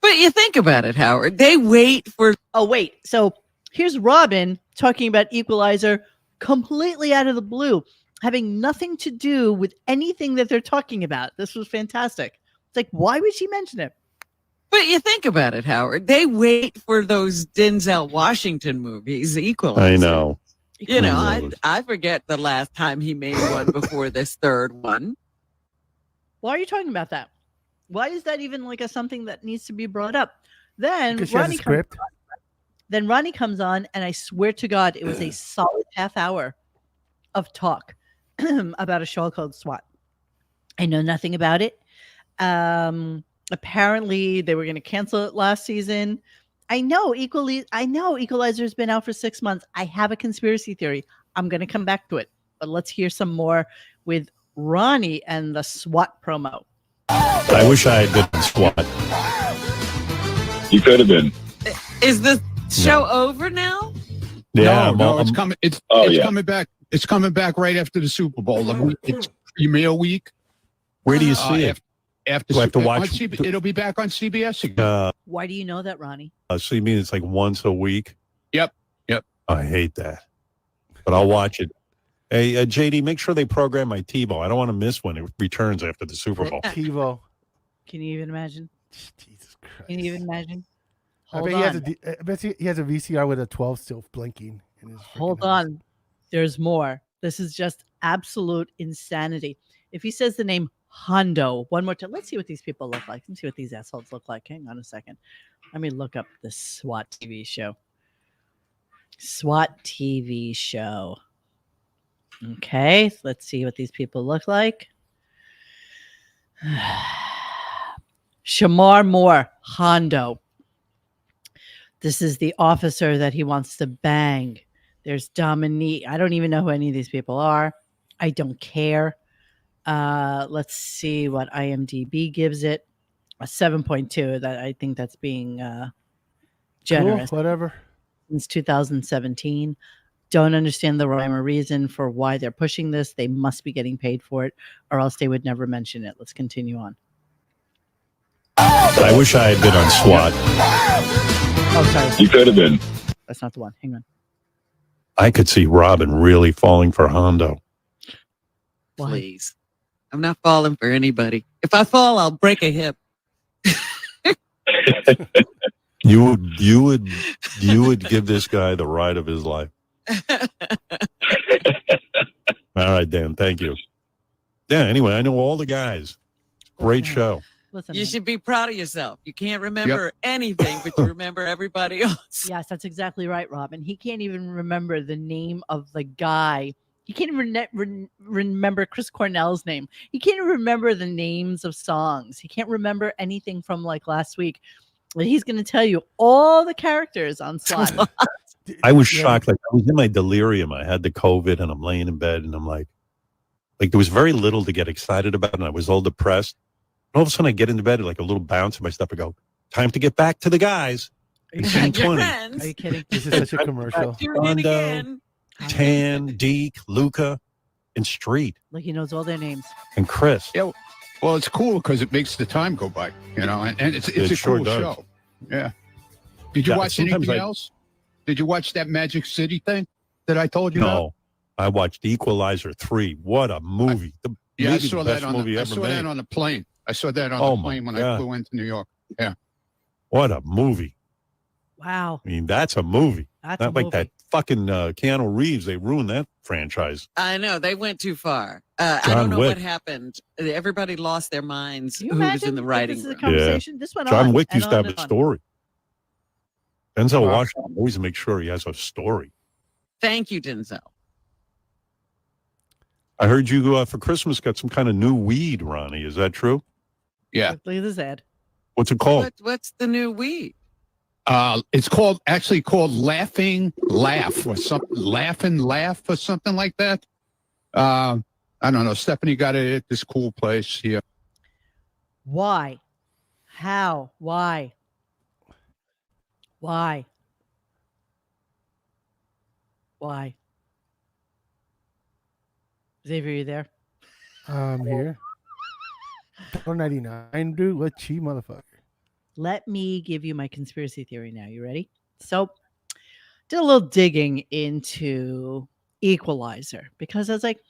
But you think about it, Howard. They wait for. Oh, wait. So here's Robin talking about Equalizer completely out of the blue, having nothing to do with anything that they're talking about. This was fantastic. It's like, why would she mention it? But you think about it, Howard. They wait for those Denzel Washington movies, Equalizer. I know. You know, I forget the last time he made one before this third one. Why are you talking about that? Why is that even like something that needs to be brought up? Then Because she has a script. Ronnie comes on, and I swear to God, it was a solid half hour of talk about a show called SWAT. I know nothing about it. Apparently, they were going to cancel it last season. I know Equalizer's been out for 6 months. I have a conspiracy theory. I'm going to come back to it. But let's hear some more with Ronnie and the SWAT promo. I wish I had been on SWAT. You could have been. Is the show over now? Yeah, no, it's coming. It's yeah. coming back. It's coming back right after the Super Bowl. It's premiere week. Where do you see it? After Do I have to watch? it'll be back on CBS again. Why do you know that, Ronnie? So you mean it's like once a week? Yep. I hate that, but I'll watch it. Hey, JD, make sure they program my TiVo. I don't want to miss when it returns after the Super Bowl. TiVo. Can you even imagine? Jesus Christ. Can you even imagine? I Hold bet on. I bet he has a VCR with a 12 still blinking. In his Hold freaking house. on. There's more. This is just absolute insanity. If he says the name Hondo one more time, let's see what these people look like. Let's see what these assholes look like. Hang on a second. Let me look up the SWAT TV show. SWAT TV show. Okay, let's see what these people look like. Shamar Moore, Hondo. This is the officer that he wants to bang. There's Dominique. I don't even know who any of these people are. I don't care. Let's see what IMDb gives it. A 7.2. That I think that's being generous. Cool, whatever. Since 2017. Don't understand the rhyme or reason for why they're pushing this. They must be getting paid for it, or else they would never mention it. Let's continue on. I wish I had been on SWAT. Oh, sorry. You could have been. That's not the one. Hang on. I could see Robin really falling for Hondo. Why? Please. I'm not falling for anybody. If I fall, I'll break a hip. You would give this guy the ride of his life. All right, Dan. Thank you. Yeah. Anyway, I know all the guys. Great show. Listen, You man. should be proud of yourself. You can't remember anything, but you remember everybody else. Yes, that's exactly right, Robin. He can't even remember the name of the guy. He can't even remember Chris Cornell's name. He can't even remember the names of songs. He can't remember anything from like last week. But he's going to tell you all the characters on SWAT. I was shocked. Like I was in my delirium. I had the COVID, and I'm laying in bed, and I'm like there was very little to get excited about, and I was all depressed. And all of a sudden, I get into bed, like a little bounce in my step. I go, "Time to get back to the guys." Are you It's kidding? 10:20. Friends. Are you kidding? This is such a commercial. Tune in Rondo. again. Tan, Deke, Luca, and Street, Like he knows all their names. and Chris. Yeah. Well, it's cool because it makes the time go by, and it's It a sure cool does. show. Yeah. Did you Yeah, watch sometimes anything else? Did you watch that Magic City thing that I told you about? No, I watched Equalizer 3. What a movie! Yeah, I Maybe saw the that best on movie the, I ever saw made. that on the plane. I saw that on Oh, the my plane when God. I flew into New York. What a movie! Wow. I mean, that's a movie. That's Not a like movie. that fucking Keanu Reeves. They ruined that franchise. I know they went too far. I John don't know Wick. what happened. Everybody lost their minds. Can you Who was imagine in the if writing this is a room? conversation? This went John on. Wick and used to on have and a on. story. Denzel Wow. Washington always makes sure he has a story. Thank you, Denzel. I heard you for Christmas got some kind of new weed, Ronnie. Is that true? Yeah. Look at this ad. What's it called? What's the new weed? It's actually called Laughing Laugh or something. Laughing Laugh or something like that. I don't know. Stephanie got it at this cool place here. Why? How? Why? Why? Why? Xavier, you there? Here. $1.99, dude. What cheap motherfucker. Let me give you my conspiracy theory now. You ready? So, did a little digging into Equalizer because I was like,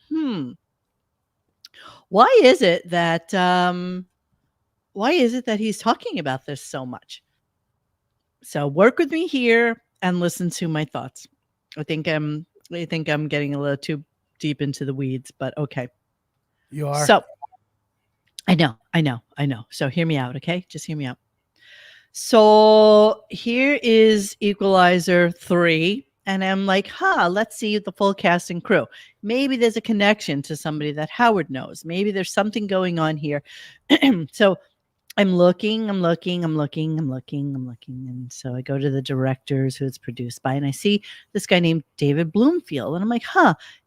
why is it that he's talking about this so much? So work with me here and listen to my thoughts. I think I'm getting a little too deep into the weeds, but okay. You are? So I know. So hear me out, okay? Just hear me out. So here is Equalizer 3. And I'm like, let's see the full cast and crew. Maybe there's a connection to somebody that Howard knows. Maybe there's something going on here. So I'm looking. And so I go to the directors who it's produced by, and I see this guy named David Bloomfield. And I'm like,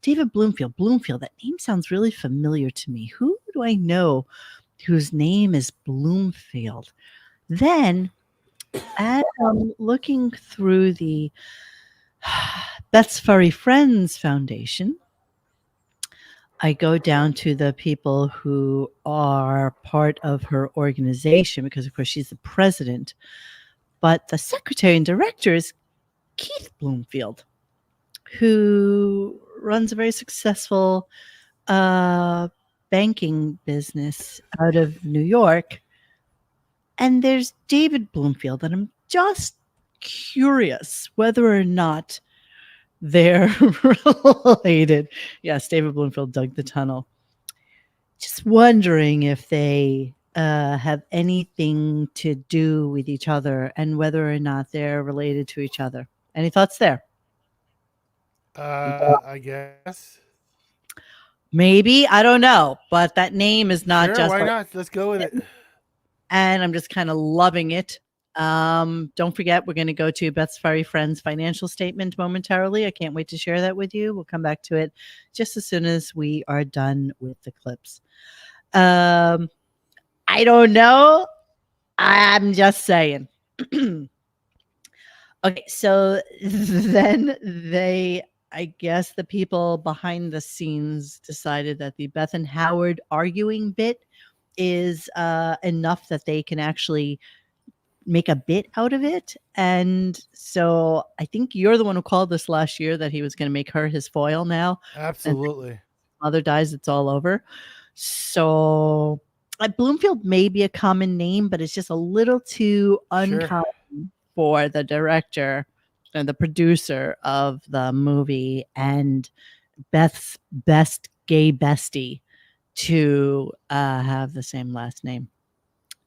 David Bloomfield. That name sounds really familiar to me. Who do I know whose name is Bloomfield? Then, as I'm looking through the Beth's Furry Friends Foundation, I go down to the people who are part of her organization because, of course, she's the president. But the secretary and director is Keith Bloomfield, who runs a very successful banking business out of New York. And there's David Bloomfield, and I'm just curious whether or not they're related. Yes, David Bloomfield dug the tunnel. Just wondering if they have anything to do with each other and whether or not they're related to each other. Any thoughts there? I guess. Maybe. I don't know. But that name is not Sure, just why like, not? Let's go with it. and I'm just kind of loving it. Don't forget, we're going to go to Beth's Furry Friends financial statement momentarily. I can't wait to share that with you. We'll come back to it just as soon as we are done with the clips. I don't know. I'm just saying. Okay, so then I guess the people behind the scenes decided that the Beth and Howard arguing bit is enough that they can actually make a bit out of it. And so I think you're the one who called this last year that he was going to make her his foil now. Absolutely. Mother dies, it's all over. So Bloomfield may be a common name, but it's just a little too uncommon for the director and the producer of the movie and Beth's best gay bestie to have the same last name.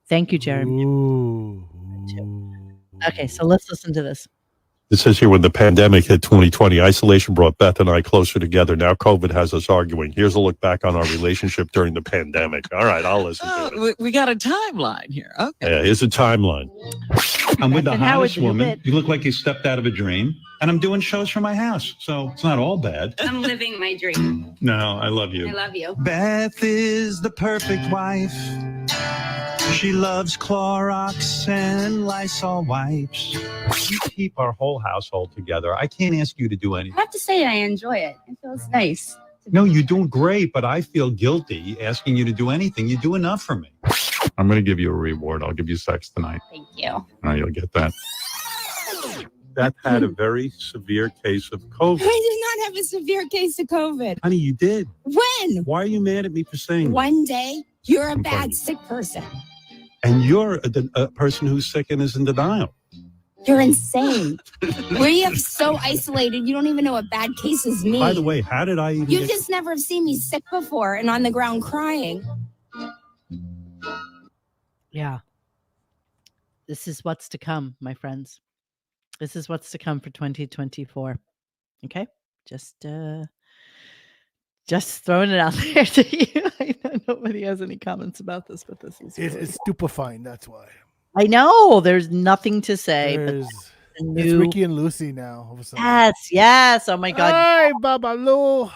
Thank you, Jeremy. Ooh. Okay, so let's listen to this. It says here, when the pandemic hit 2020, isolation brought Beth and I closer together. Now COVID has us arguing. Here's a look back on our relationship during the pandemic. All right, I'll listen to it. We got a timeline here. Okay. Yeah, here's a timeline. I'm with the Beth and Howard, hottest the new woman. bit. You look like you stepped out of a dream. And I'm doing shows from my house, so it's not all bad. I'm living my dream. No, I love you. I love you. Beth is the perfect wife. She loves Clorox and Lysol wipes. You keep our whole household together. I can't ask you to do I anything. have to say I enjoy it. It feels nice. No, you're doing great, but I feel guilty asking you to do anything. You do enough for me. I'm going to give you a reward. I'll give you sex tonight. Thank you. Now you'll get that. Beth had a very severe case of I COVID. did not have a severe case of COVID. Honey, you did. When? Why are you mad at me for saying that? One day, you're a I'm bad, fine. sick person. And you're a person who's sick and is in denial. You're insane. Were you so isolated you don't even know what bad cases mean? By the way, how did I even You get... just never have seen me sick before and on the ground crying. Yeah. This is what's to come, my friends. This is what's to come for 2024. Okay? Just throwing it out there to you. I know nobody has any comments about this, but this is really It's stupefying. That's why. I know. There's nothing to say. There's But it's Ricky and Lucy now. All of a sudden. Yes. Oh my God. Hi, Baba Lou.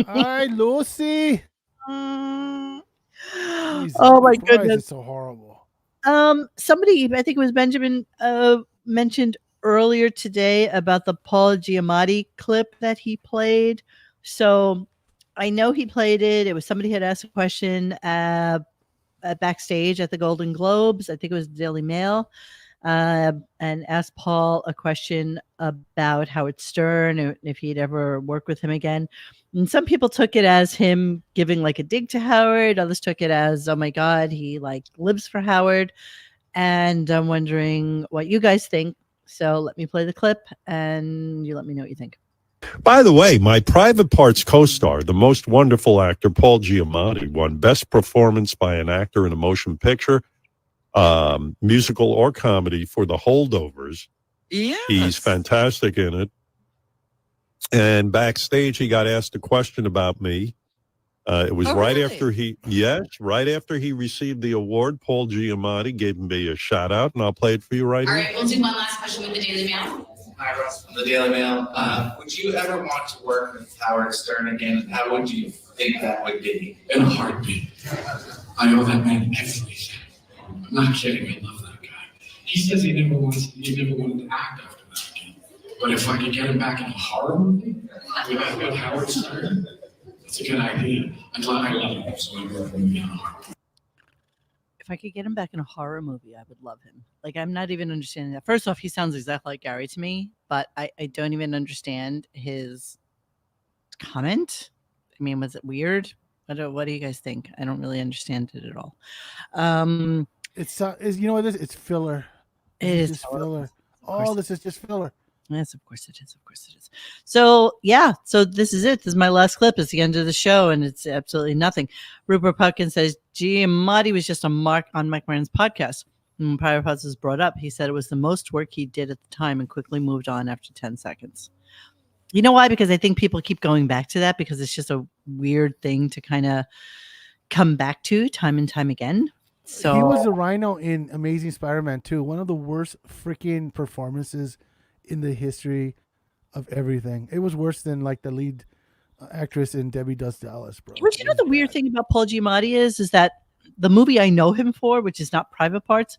Hi, Lucy. Jesus Oh my Christ, goodness. it's so horrible. Somebody, I think it was Benjamin, mentioned earlier today about the Paul Giamatti clip that he played. So I know he played it. It was somebody had asked a question backstage at the Golden Globes. I think it was the Daily Mail, and asked Paul a question about Howard Stern and if he'd ever work with him again. And some people took it as him giving like a dig to Howard. Others took it as, oh my God, he like lives for Howard. And I'm wondering what you guys think. So let me play the clip and you let me know what you think. By the way, my Private Parts co-star, the most wonderful actor, Paul Giamatti, won Best Performance by an Actor in a Motion Picture, musical or comedy for The Holdovers. Yes. He's fantastic in it. And backstage, he got asked a question about me. It was right after he received the award. Paul Giamatti gave me a shout out, and I'll play it for you right All here. right, we'll do one last question with the Daily Mail. Hi, Russ from the Daily Mail. Would you ever want to work with Howard Stern again? How would you think that would be? In a heartbeat. I owe that man everything. I'm not kidding. I love that guy. He says he never wanted to act after that again. But if I could get him back in a horror movie with Howard Stern, that's a good idea. I love him, so I work with him in a heartbeat. If I could get him back in a horror movie, I would love him. Like, I'm not even understanding that. First off, he sounds exactly like Gary to me, but I don't even understand his comment. I mean, was it weird? What do you guys think? I don't really understand it at all. It's you know what it is? It's filler. It is just filler. All this is just filler. Yes, of course it is. Of course it is. So, yeah. So this is it. This is my last clip. It's the end of the show, and it's absolutely nothing. Rupert Pupkin says, Giamatti was just on Mike Moran's podcast. When Private Parts was brought up, he said it was the most work he did at the time and quickly moved on after 10 seconds. You know why? Because I think people keep going back to that because it's just a weird thing to kind of come back to time and time again. So he was a Rhino in Amazing Spider-Man 2. One of the worst freaking performances in the history of everything. It was worse than like the lead actress in Debbie Does Dallas, bro. But you know the weird thing about Paul Giamatti is that the movie I know him for, which is not Private Parts,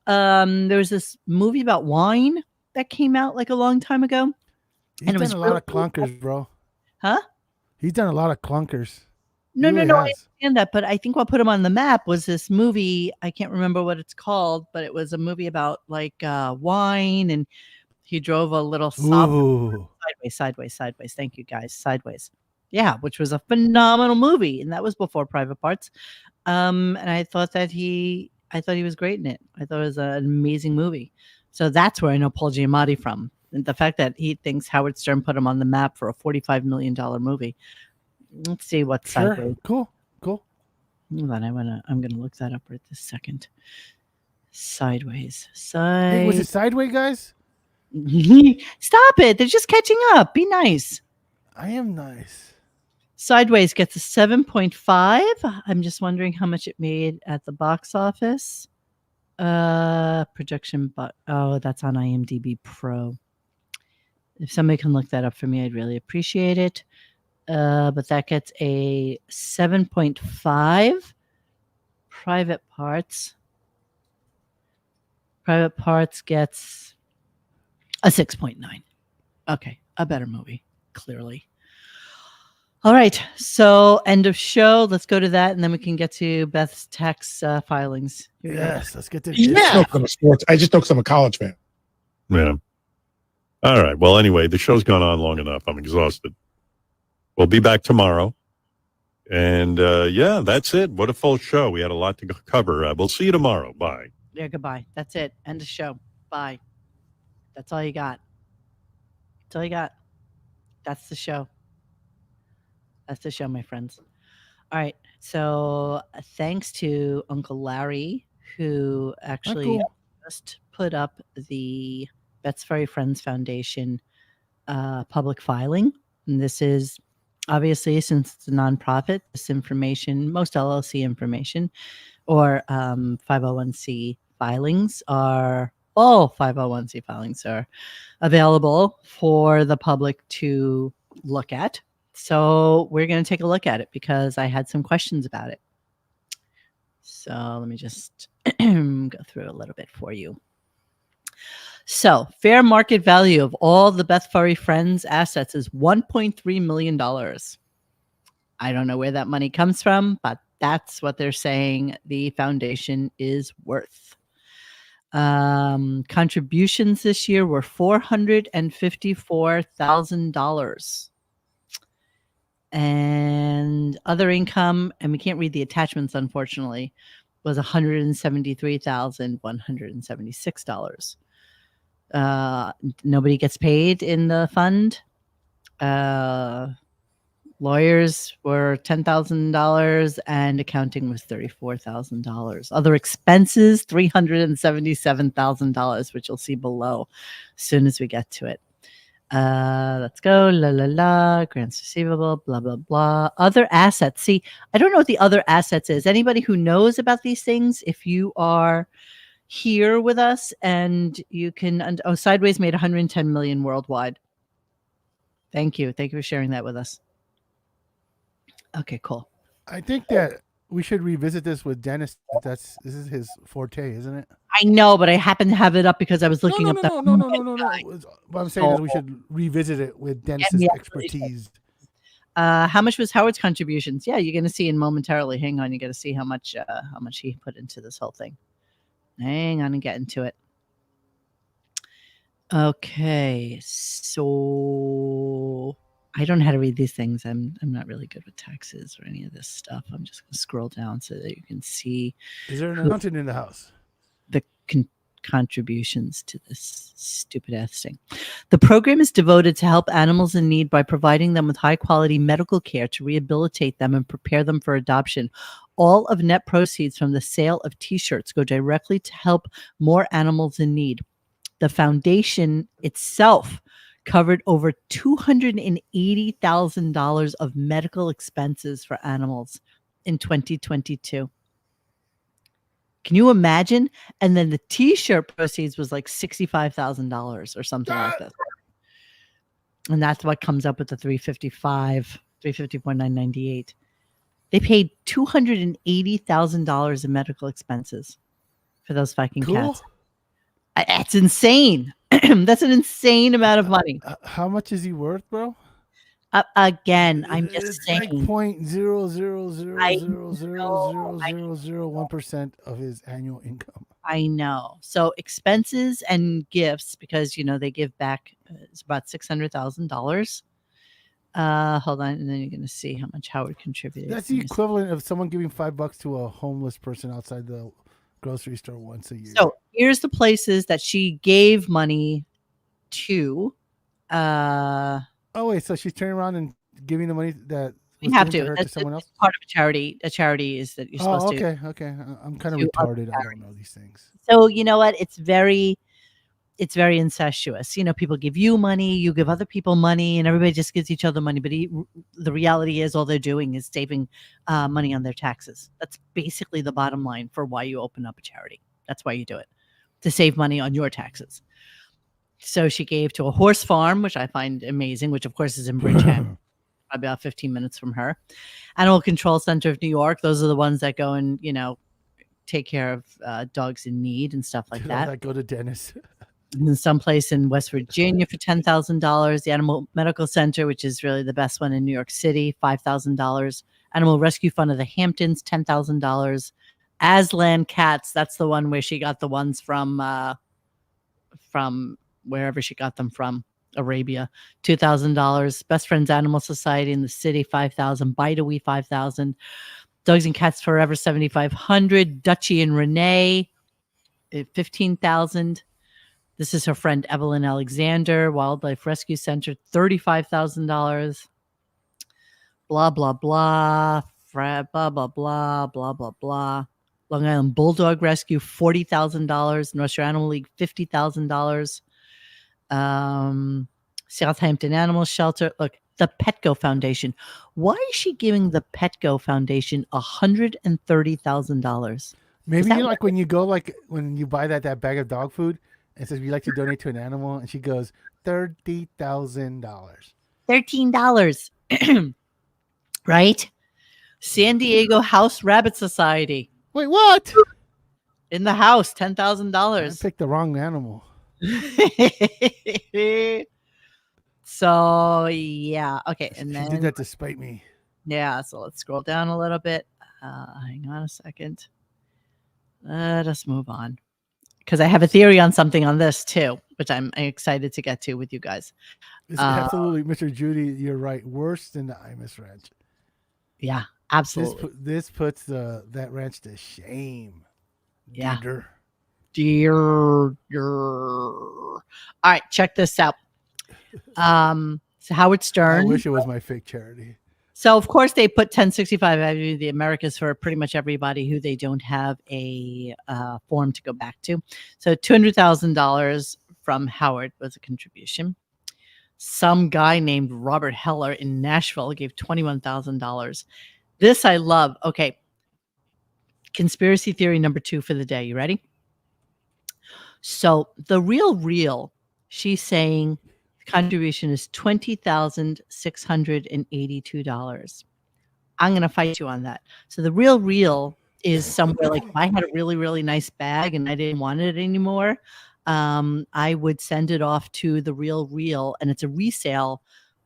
there was this movie about wine that came out like a long time ago. He's done a lot of clunkers, bro. Huh? He's done a lot of clunkers. No, I understand that, but I think what put him on the map was this movie. I can't remember what it's called, but it was a movie about like wine, and he drove a little sideways. Thank you, guys. Sideways. Yeah, which was a phenomenal movie, and that was before Private Parts. And I thought he was great in it. I thought it was an amazing movie. So that's where I know Paul Giamatti from. And the fact that he thinks Howard Stern put him on the map for a $45 million movie. Let's see what's sideways. Cool. Hold on, I'm gonna look that up right this second. Sideways. Hey, was it Sideways, guys? Stop it! They're just catching up. Be nice. I am nice. Sideways gets a 7.5. I'm just wondering how much it made at the box office. Projection, but that's on IMDb Pro. If somebody can look that up for me, I'd really appreciate it. But that gets a 7.5. Private Parts gets a 6.9. Okay, a better movie, clearly. All right, so end of show. Let's go to that, and then we can get to Beth's tax filings. Yes, let's get to sports. I just know because I'm a college fan. Yeah. All right. Well, anyway, the show's gone on long enough. I'm exhausted. We'll be back tomorrow. And, yeah, that's it. What a full show. We had a lot to cover. We'll see you tomorrow. Bye. Yeah, goodbye. That's it. End of show. Bye. That's all you got. That's all you got. That's the show. That's the show, my friends. All right. So thanks to Uncle Larry, who actually Uncle. just put up the Bet's Furry Friends Foundation public filing. And this is obviously, since it's a nonprofit, this information, most LLC information or 501c filings are, all 501c filings are available for the public to look at. So we're going to take a look at it because I had some questions about it. So let me just go through a little bit for you. So, fair market value of all the Beth Furry Friends assets is $1.3 million. I don't know where that money comes from, but that's what they're saying the foundation is worth. Contributions this year were $454,000. And other income, and we can't read the attachments, unfortunately, was $173,176. Nobody gets paid in the fund. Lawyers were $10,000 and accounting was $34,000. Other expenses, $377,000, which you'll see below as soon as we get to it. Let's go. La la la. Grants receivable. Blah blah blah. Other assets. See, I don't know what the other assets is. Anybody who knows about these things, if you are here with us and you can, Sideways made 110 million worldwide. Thank you for sharing that with us. Okay, cool. I think that we should revisit this with Dennis. This is his forte, isn't it? I know, but I happen to have it up because I was looking up that. No. What I'm saying is we should revisit it with Dennis's expertise. How much was Howard's contributions? Yeah, you're going to see in momentarily. Hang on, you got to see how much he put into this whole thing. Hang on and get into it. Okay, so I don't know how to read these things. I'm not really good with taxes or any of this stuff. I'm just going to scroll down so that you can see. Is there an accountant in the house? The contributions to this stupid ass thing. The program is devoted to help animals in need by providing them with high quality medical care to rehabilitate them and prepare them for adoption. All of net proceeds from the sale of t-shirts go directly to help more animals in need. The foundation itself covered over $280,000 of medical expenses for animals in 2022. Can you imagine? And then the t-shirt proceeds was like $65,000 or something like this. And that's what comes up with the $354,998. They paid $280,000 in medical expenses for those fucking cats. That's insane. That's an insane amount of money. How much is he worth, bro? Again, I'm just saying. Like 0.000000001% of his annual income. I know. So expenses and gifts, because they give back, it's about $600,000. Hold on, and then you're going to see how much Howard contributed. That's the equivalent of someone giving $5 to a homeless person outside the grocery store once a year. So here's the places that she gave money to. Oh wait, so she's turning around and giving the money that we have to. To someone else. Part of a charity. A charity is that you're supposed to. Okay. I'm kind of retarded. I don't know these things. So you know what? It's very incestuous. People give you money, you give other people money, and everybody just gives each other money. But the reality is all they're doing is saving money on their taxes. That's basically the bottom line for why you open up a charity. That's why you do it, to save money on your taxes. So she gave to a horse farm, which I find amazing, which of course is in Bridgehampton, about 15 minutes from her. Animal Control Center of New York. Those are the ones that go and, take care of dogs in need and stuff like that. I go to Dennis. And someplace in West Virginia for $10,000. The Animal Medical Center, which is really the best one in New York City, $5,000. Animal Rescue Fund of the Hamptons, $10,000. Aslan Cats, that's the one where she got the ones from wherever she got them from, Arabia, $2,000. Best Friends Animal Society in the city, $5,000. Bite-A-Wee, $5,000. Dogs and Cats Forever, $7,500. Dutchie and Renee, $15,000. This is her friend Evelyn Alexander, Wildlife Rescue Center, $35,000. Blah blah blah. Blah blah blah blah blah blah. Long Island Bulldog Rescue, $40,000. Northshire Animal League, $50,000. Southampton Animal Shelter. Look, the Petco Foundation. Why is she giving the Petco Foundation $130,000? Maybe like when you go, like when you buy that bag of dog food and says, "We'd like to donate to an animal," and she goes, $30,000. $13. Right? San Diego House Rabbit Society. Wait, what? In the house, I $10,000. picked the wrong animal. So yeah, okay, and She then did that to spite me. yeah, so let's scroll down a little bit. Hang on a second. Let us move on because I have a theory on something on this too, which I'm excited to get to with you guys. It's absolutely, Mr. Judy, you're right. Worse than the Imus Ranch. Yeah, absolutely. This puts that ranch to shame. Yeah. Dear. All right, check this out. So Howard Stern. I wish it was my fake charity. So of course they put 1065 Avenue of the Americas for pretty much everybody who they don't have a form to go back to. So $200,000 from Howard was a contribution. Some guy named Robert Heller in Nashville gave $21,000. This I love. Okay. Conspiracy theory number 2 for the day. You ready? So the real, she's saying the contribution is $20,682. I'm going to fight you on that. So the real is somewhere like if I had a really, really nice bag and I didn't want it anymore, I would send it off to the real, and it's a resale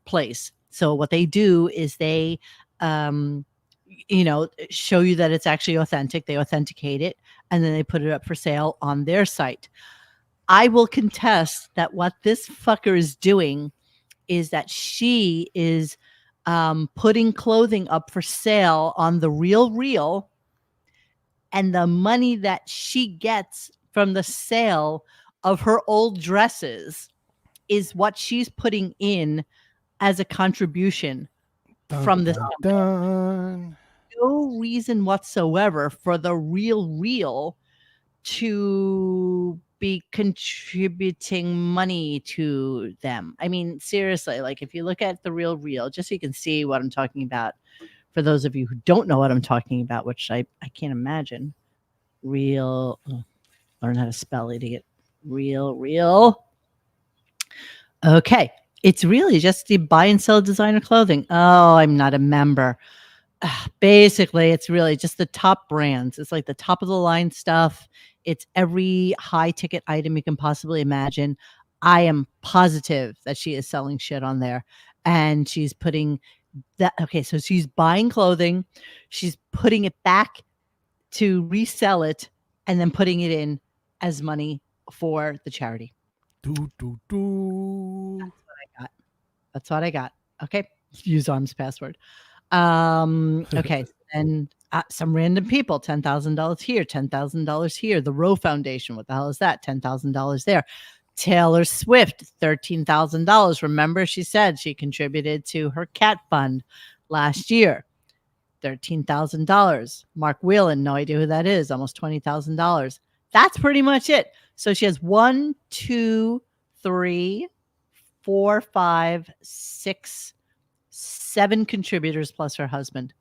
place. So what they do is they, show you that it's actually authentic. They authenticate it, and then they put it up for sale on their site. I will contest that what this fucker is doing is that she is putting clothing up for sale on the real, and the money that she gets from the sale of her old dresses is what she's putting in as a contribution from this company. No reason whatsoever for the real to be contributing money to them. I mean, seriously, like if you look at the real, just so you can see what I'm talking about, for those of you who don't know what I'm talking about, which I can't imagine. Learn how to spell, idiot. Real. Okay. It's really just the buy and sell designer clothing. Oh, I'm not a member. Basically, it's really just the top brands. It's like the top of the line stuff. It's every high ticket item you can possibly imagine. I am positive that she is selling shit on there, and she's putting that. Okay, so she's buying clothing, she's putting it back to resell it, and then putting it in as money for the charity. That's what I got. Okay, use arms password. Okay, and some random people, $10,000 here, $10,000 here. The Roe Foundation, what the hell is that? $10,000 there. Taylor Swift, $13,000. Remember, she said she contributed to her cat fund last year. $13,000. Mark Whelan, no idea who that is, almost $20,000. That's pretty much it. So she has 1, 2, 3, 4, 5, 6, 7 contributors plus her husband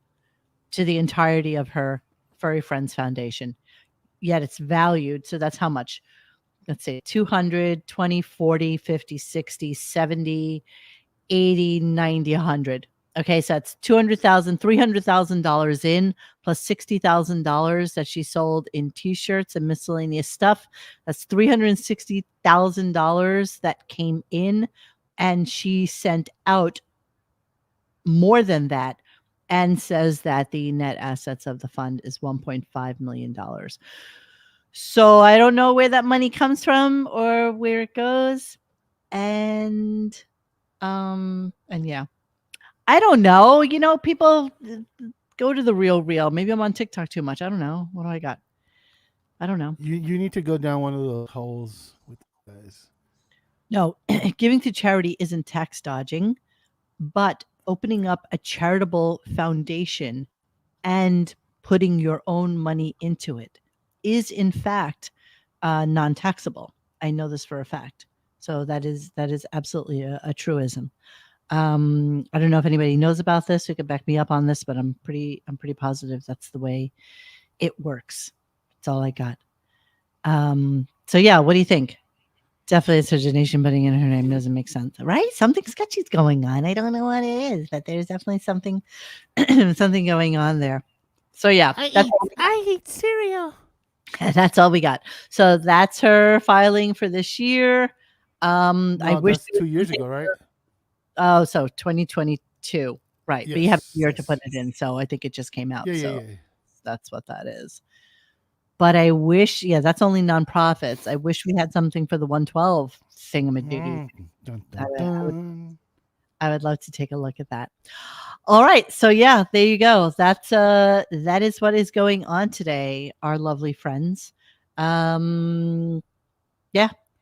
to the entirety of her Furry Friends Foundation. Yet it's valued. So that's how much? Let's say 200, 20, 40, 50, 60, 70, 80, 90, 100. Okay, so that's $200,000, $300,000 in, plus $60,000 that she sold in T-shirts and miscellaneous stuff. That's $360,000 that came in, and she sent out more than that, and says that the net assets of the fund is $1.5 million. So I don't know where that money comes from or where it goes, and yeah. I don't know. People go to the real. Maybe I'm on TikTok too much. I don't know. What do I got? I don't know. You need to go down one of those holes with you guys. No, giving to charity isn't tax dodging, but opening up a charitable foundation and putting your own money into it is in fact non-taxable. I know this for a fact. So that is absolutely a truism. I don't know if anybody knows about this who could back me up on this, but I'm pretty positive that's the way it works. That's all I got. So yeah, what do you think? Definitely it's a donation putting in her name doesn't make sense, right? Something sketchy's going on. I don't know what it is, but there's definitely something something going on there. So yeah, I eat cereal. that's all we got. So that's her filing for this year. No, I wish that's 2 years ago, right? Oh, so 2022, right? But you have a year to Yes, put it in, so I think it just came out. Yeah, so yeah, yeah. that's what that is. But I wish, yeah, that's only nonprofits. I wish we had something for the 112 thingamadoogie. Dun, dun, dun. I would love to take a look at that. All right, so yeah, there you go. That is what is going on today, our lovely friends. Yeah,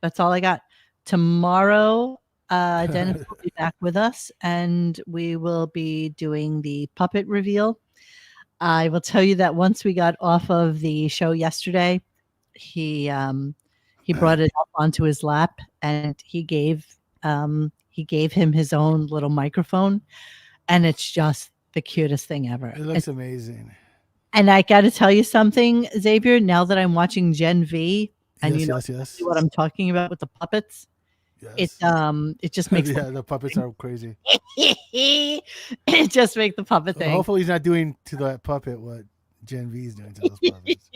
that's all I got. Tomorrow, Dennis will be back with us, and we will be doing the puppet reveal. I will tell you that once we got off of the show yesterday, he brought it up onto his lap, and he gave him his own little microphone, and it's just the cutest thing ever. It looks amazing. And I got to tell you something, Xavier. Now that I'm watching Gen V, and Yes, you know yes. exactly what I'm talking about with the puppets, Yes. it just makes Yeah, the puppets are crazy. it just makes the puppet thing. Hopefully, he's not doing to that puppet what Gen V is doing to those puppets.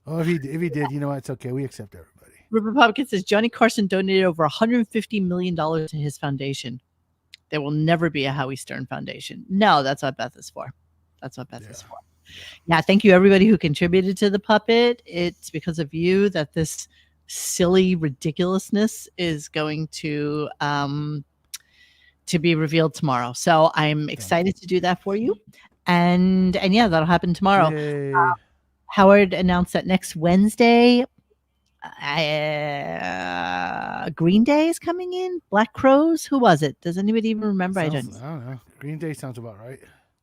Oh, if he did, you know what? It's okay. We accept everybody. Rupert Pumpkin says Johnny Carson donated over $150 million to his foundation. There will never be a Howie Stern Foundation. No, that's what Beth is for. That's what Beth is for. Yeah, thank you everybody who contributed to the puppet. It's because of you that this silly ridiculousness is going to be revealed tomorrow. So I'm excited to do that for you. And yeah, that'll happen tomorrow. Howard announced that next Wednesday, Green Day is coming in. Black Crows. Who was it? Does anybody even remember? I don't know. Green Day sounds about right.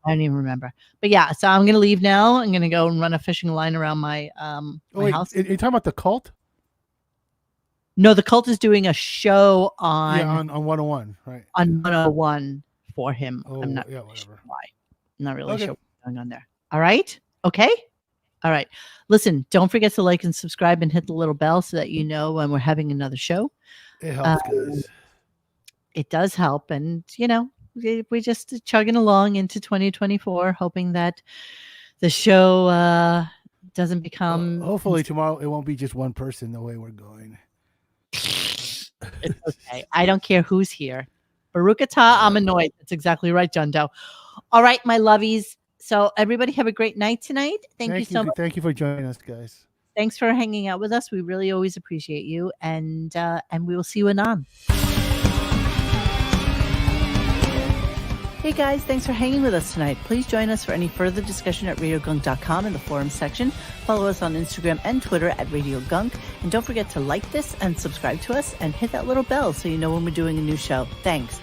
I don't even remember. But yeah, so I'm gonna leave now. I'm gonna go and run a fishing line around my my house. You're talking about the Cult? No, the Cult is doing a show on on 101, right? On 101 for him. Oh, I'm not yeah, really whatever. sure why. I'm not really Okay. sure what's going on there. All right. Okay. All right. Listen, don't forget to like and subscribe and hit the little bell so that you know when we're having another show. It helps, guys. It does help. And, you know, we're just chugging along into 2024, hoping that the show doesn't become. Hopefully tomorrow it won't be just one person the way we're going. It's okay. I don't care who's here. Baruch atah, I'm annoyed. That's exactly right, John Doe. All right, my lovies. So everybody have a great night tonight. Thank you so much. Thank you for joining us, guys. Thanks for hanging out with us. We really always appreciate you. And we will see you anon. Hey guys, thanks for hanging with us tonight. Please join us for any further discussion at RadioGunk.com in the forum section. Follow us on Instagram and Twitter at Radio Gunk. And don't forget to like this and subscribe to us and hit that little bell so you know when we're doing a new show. Thanks.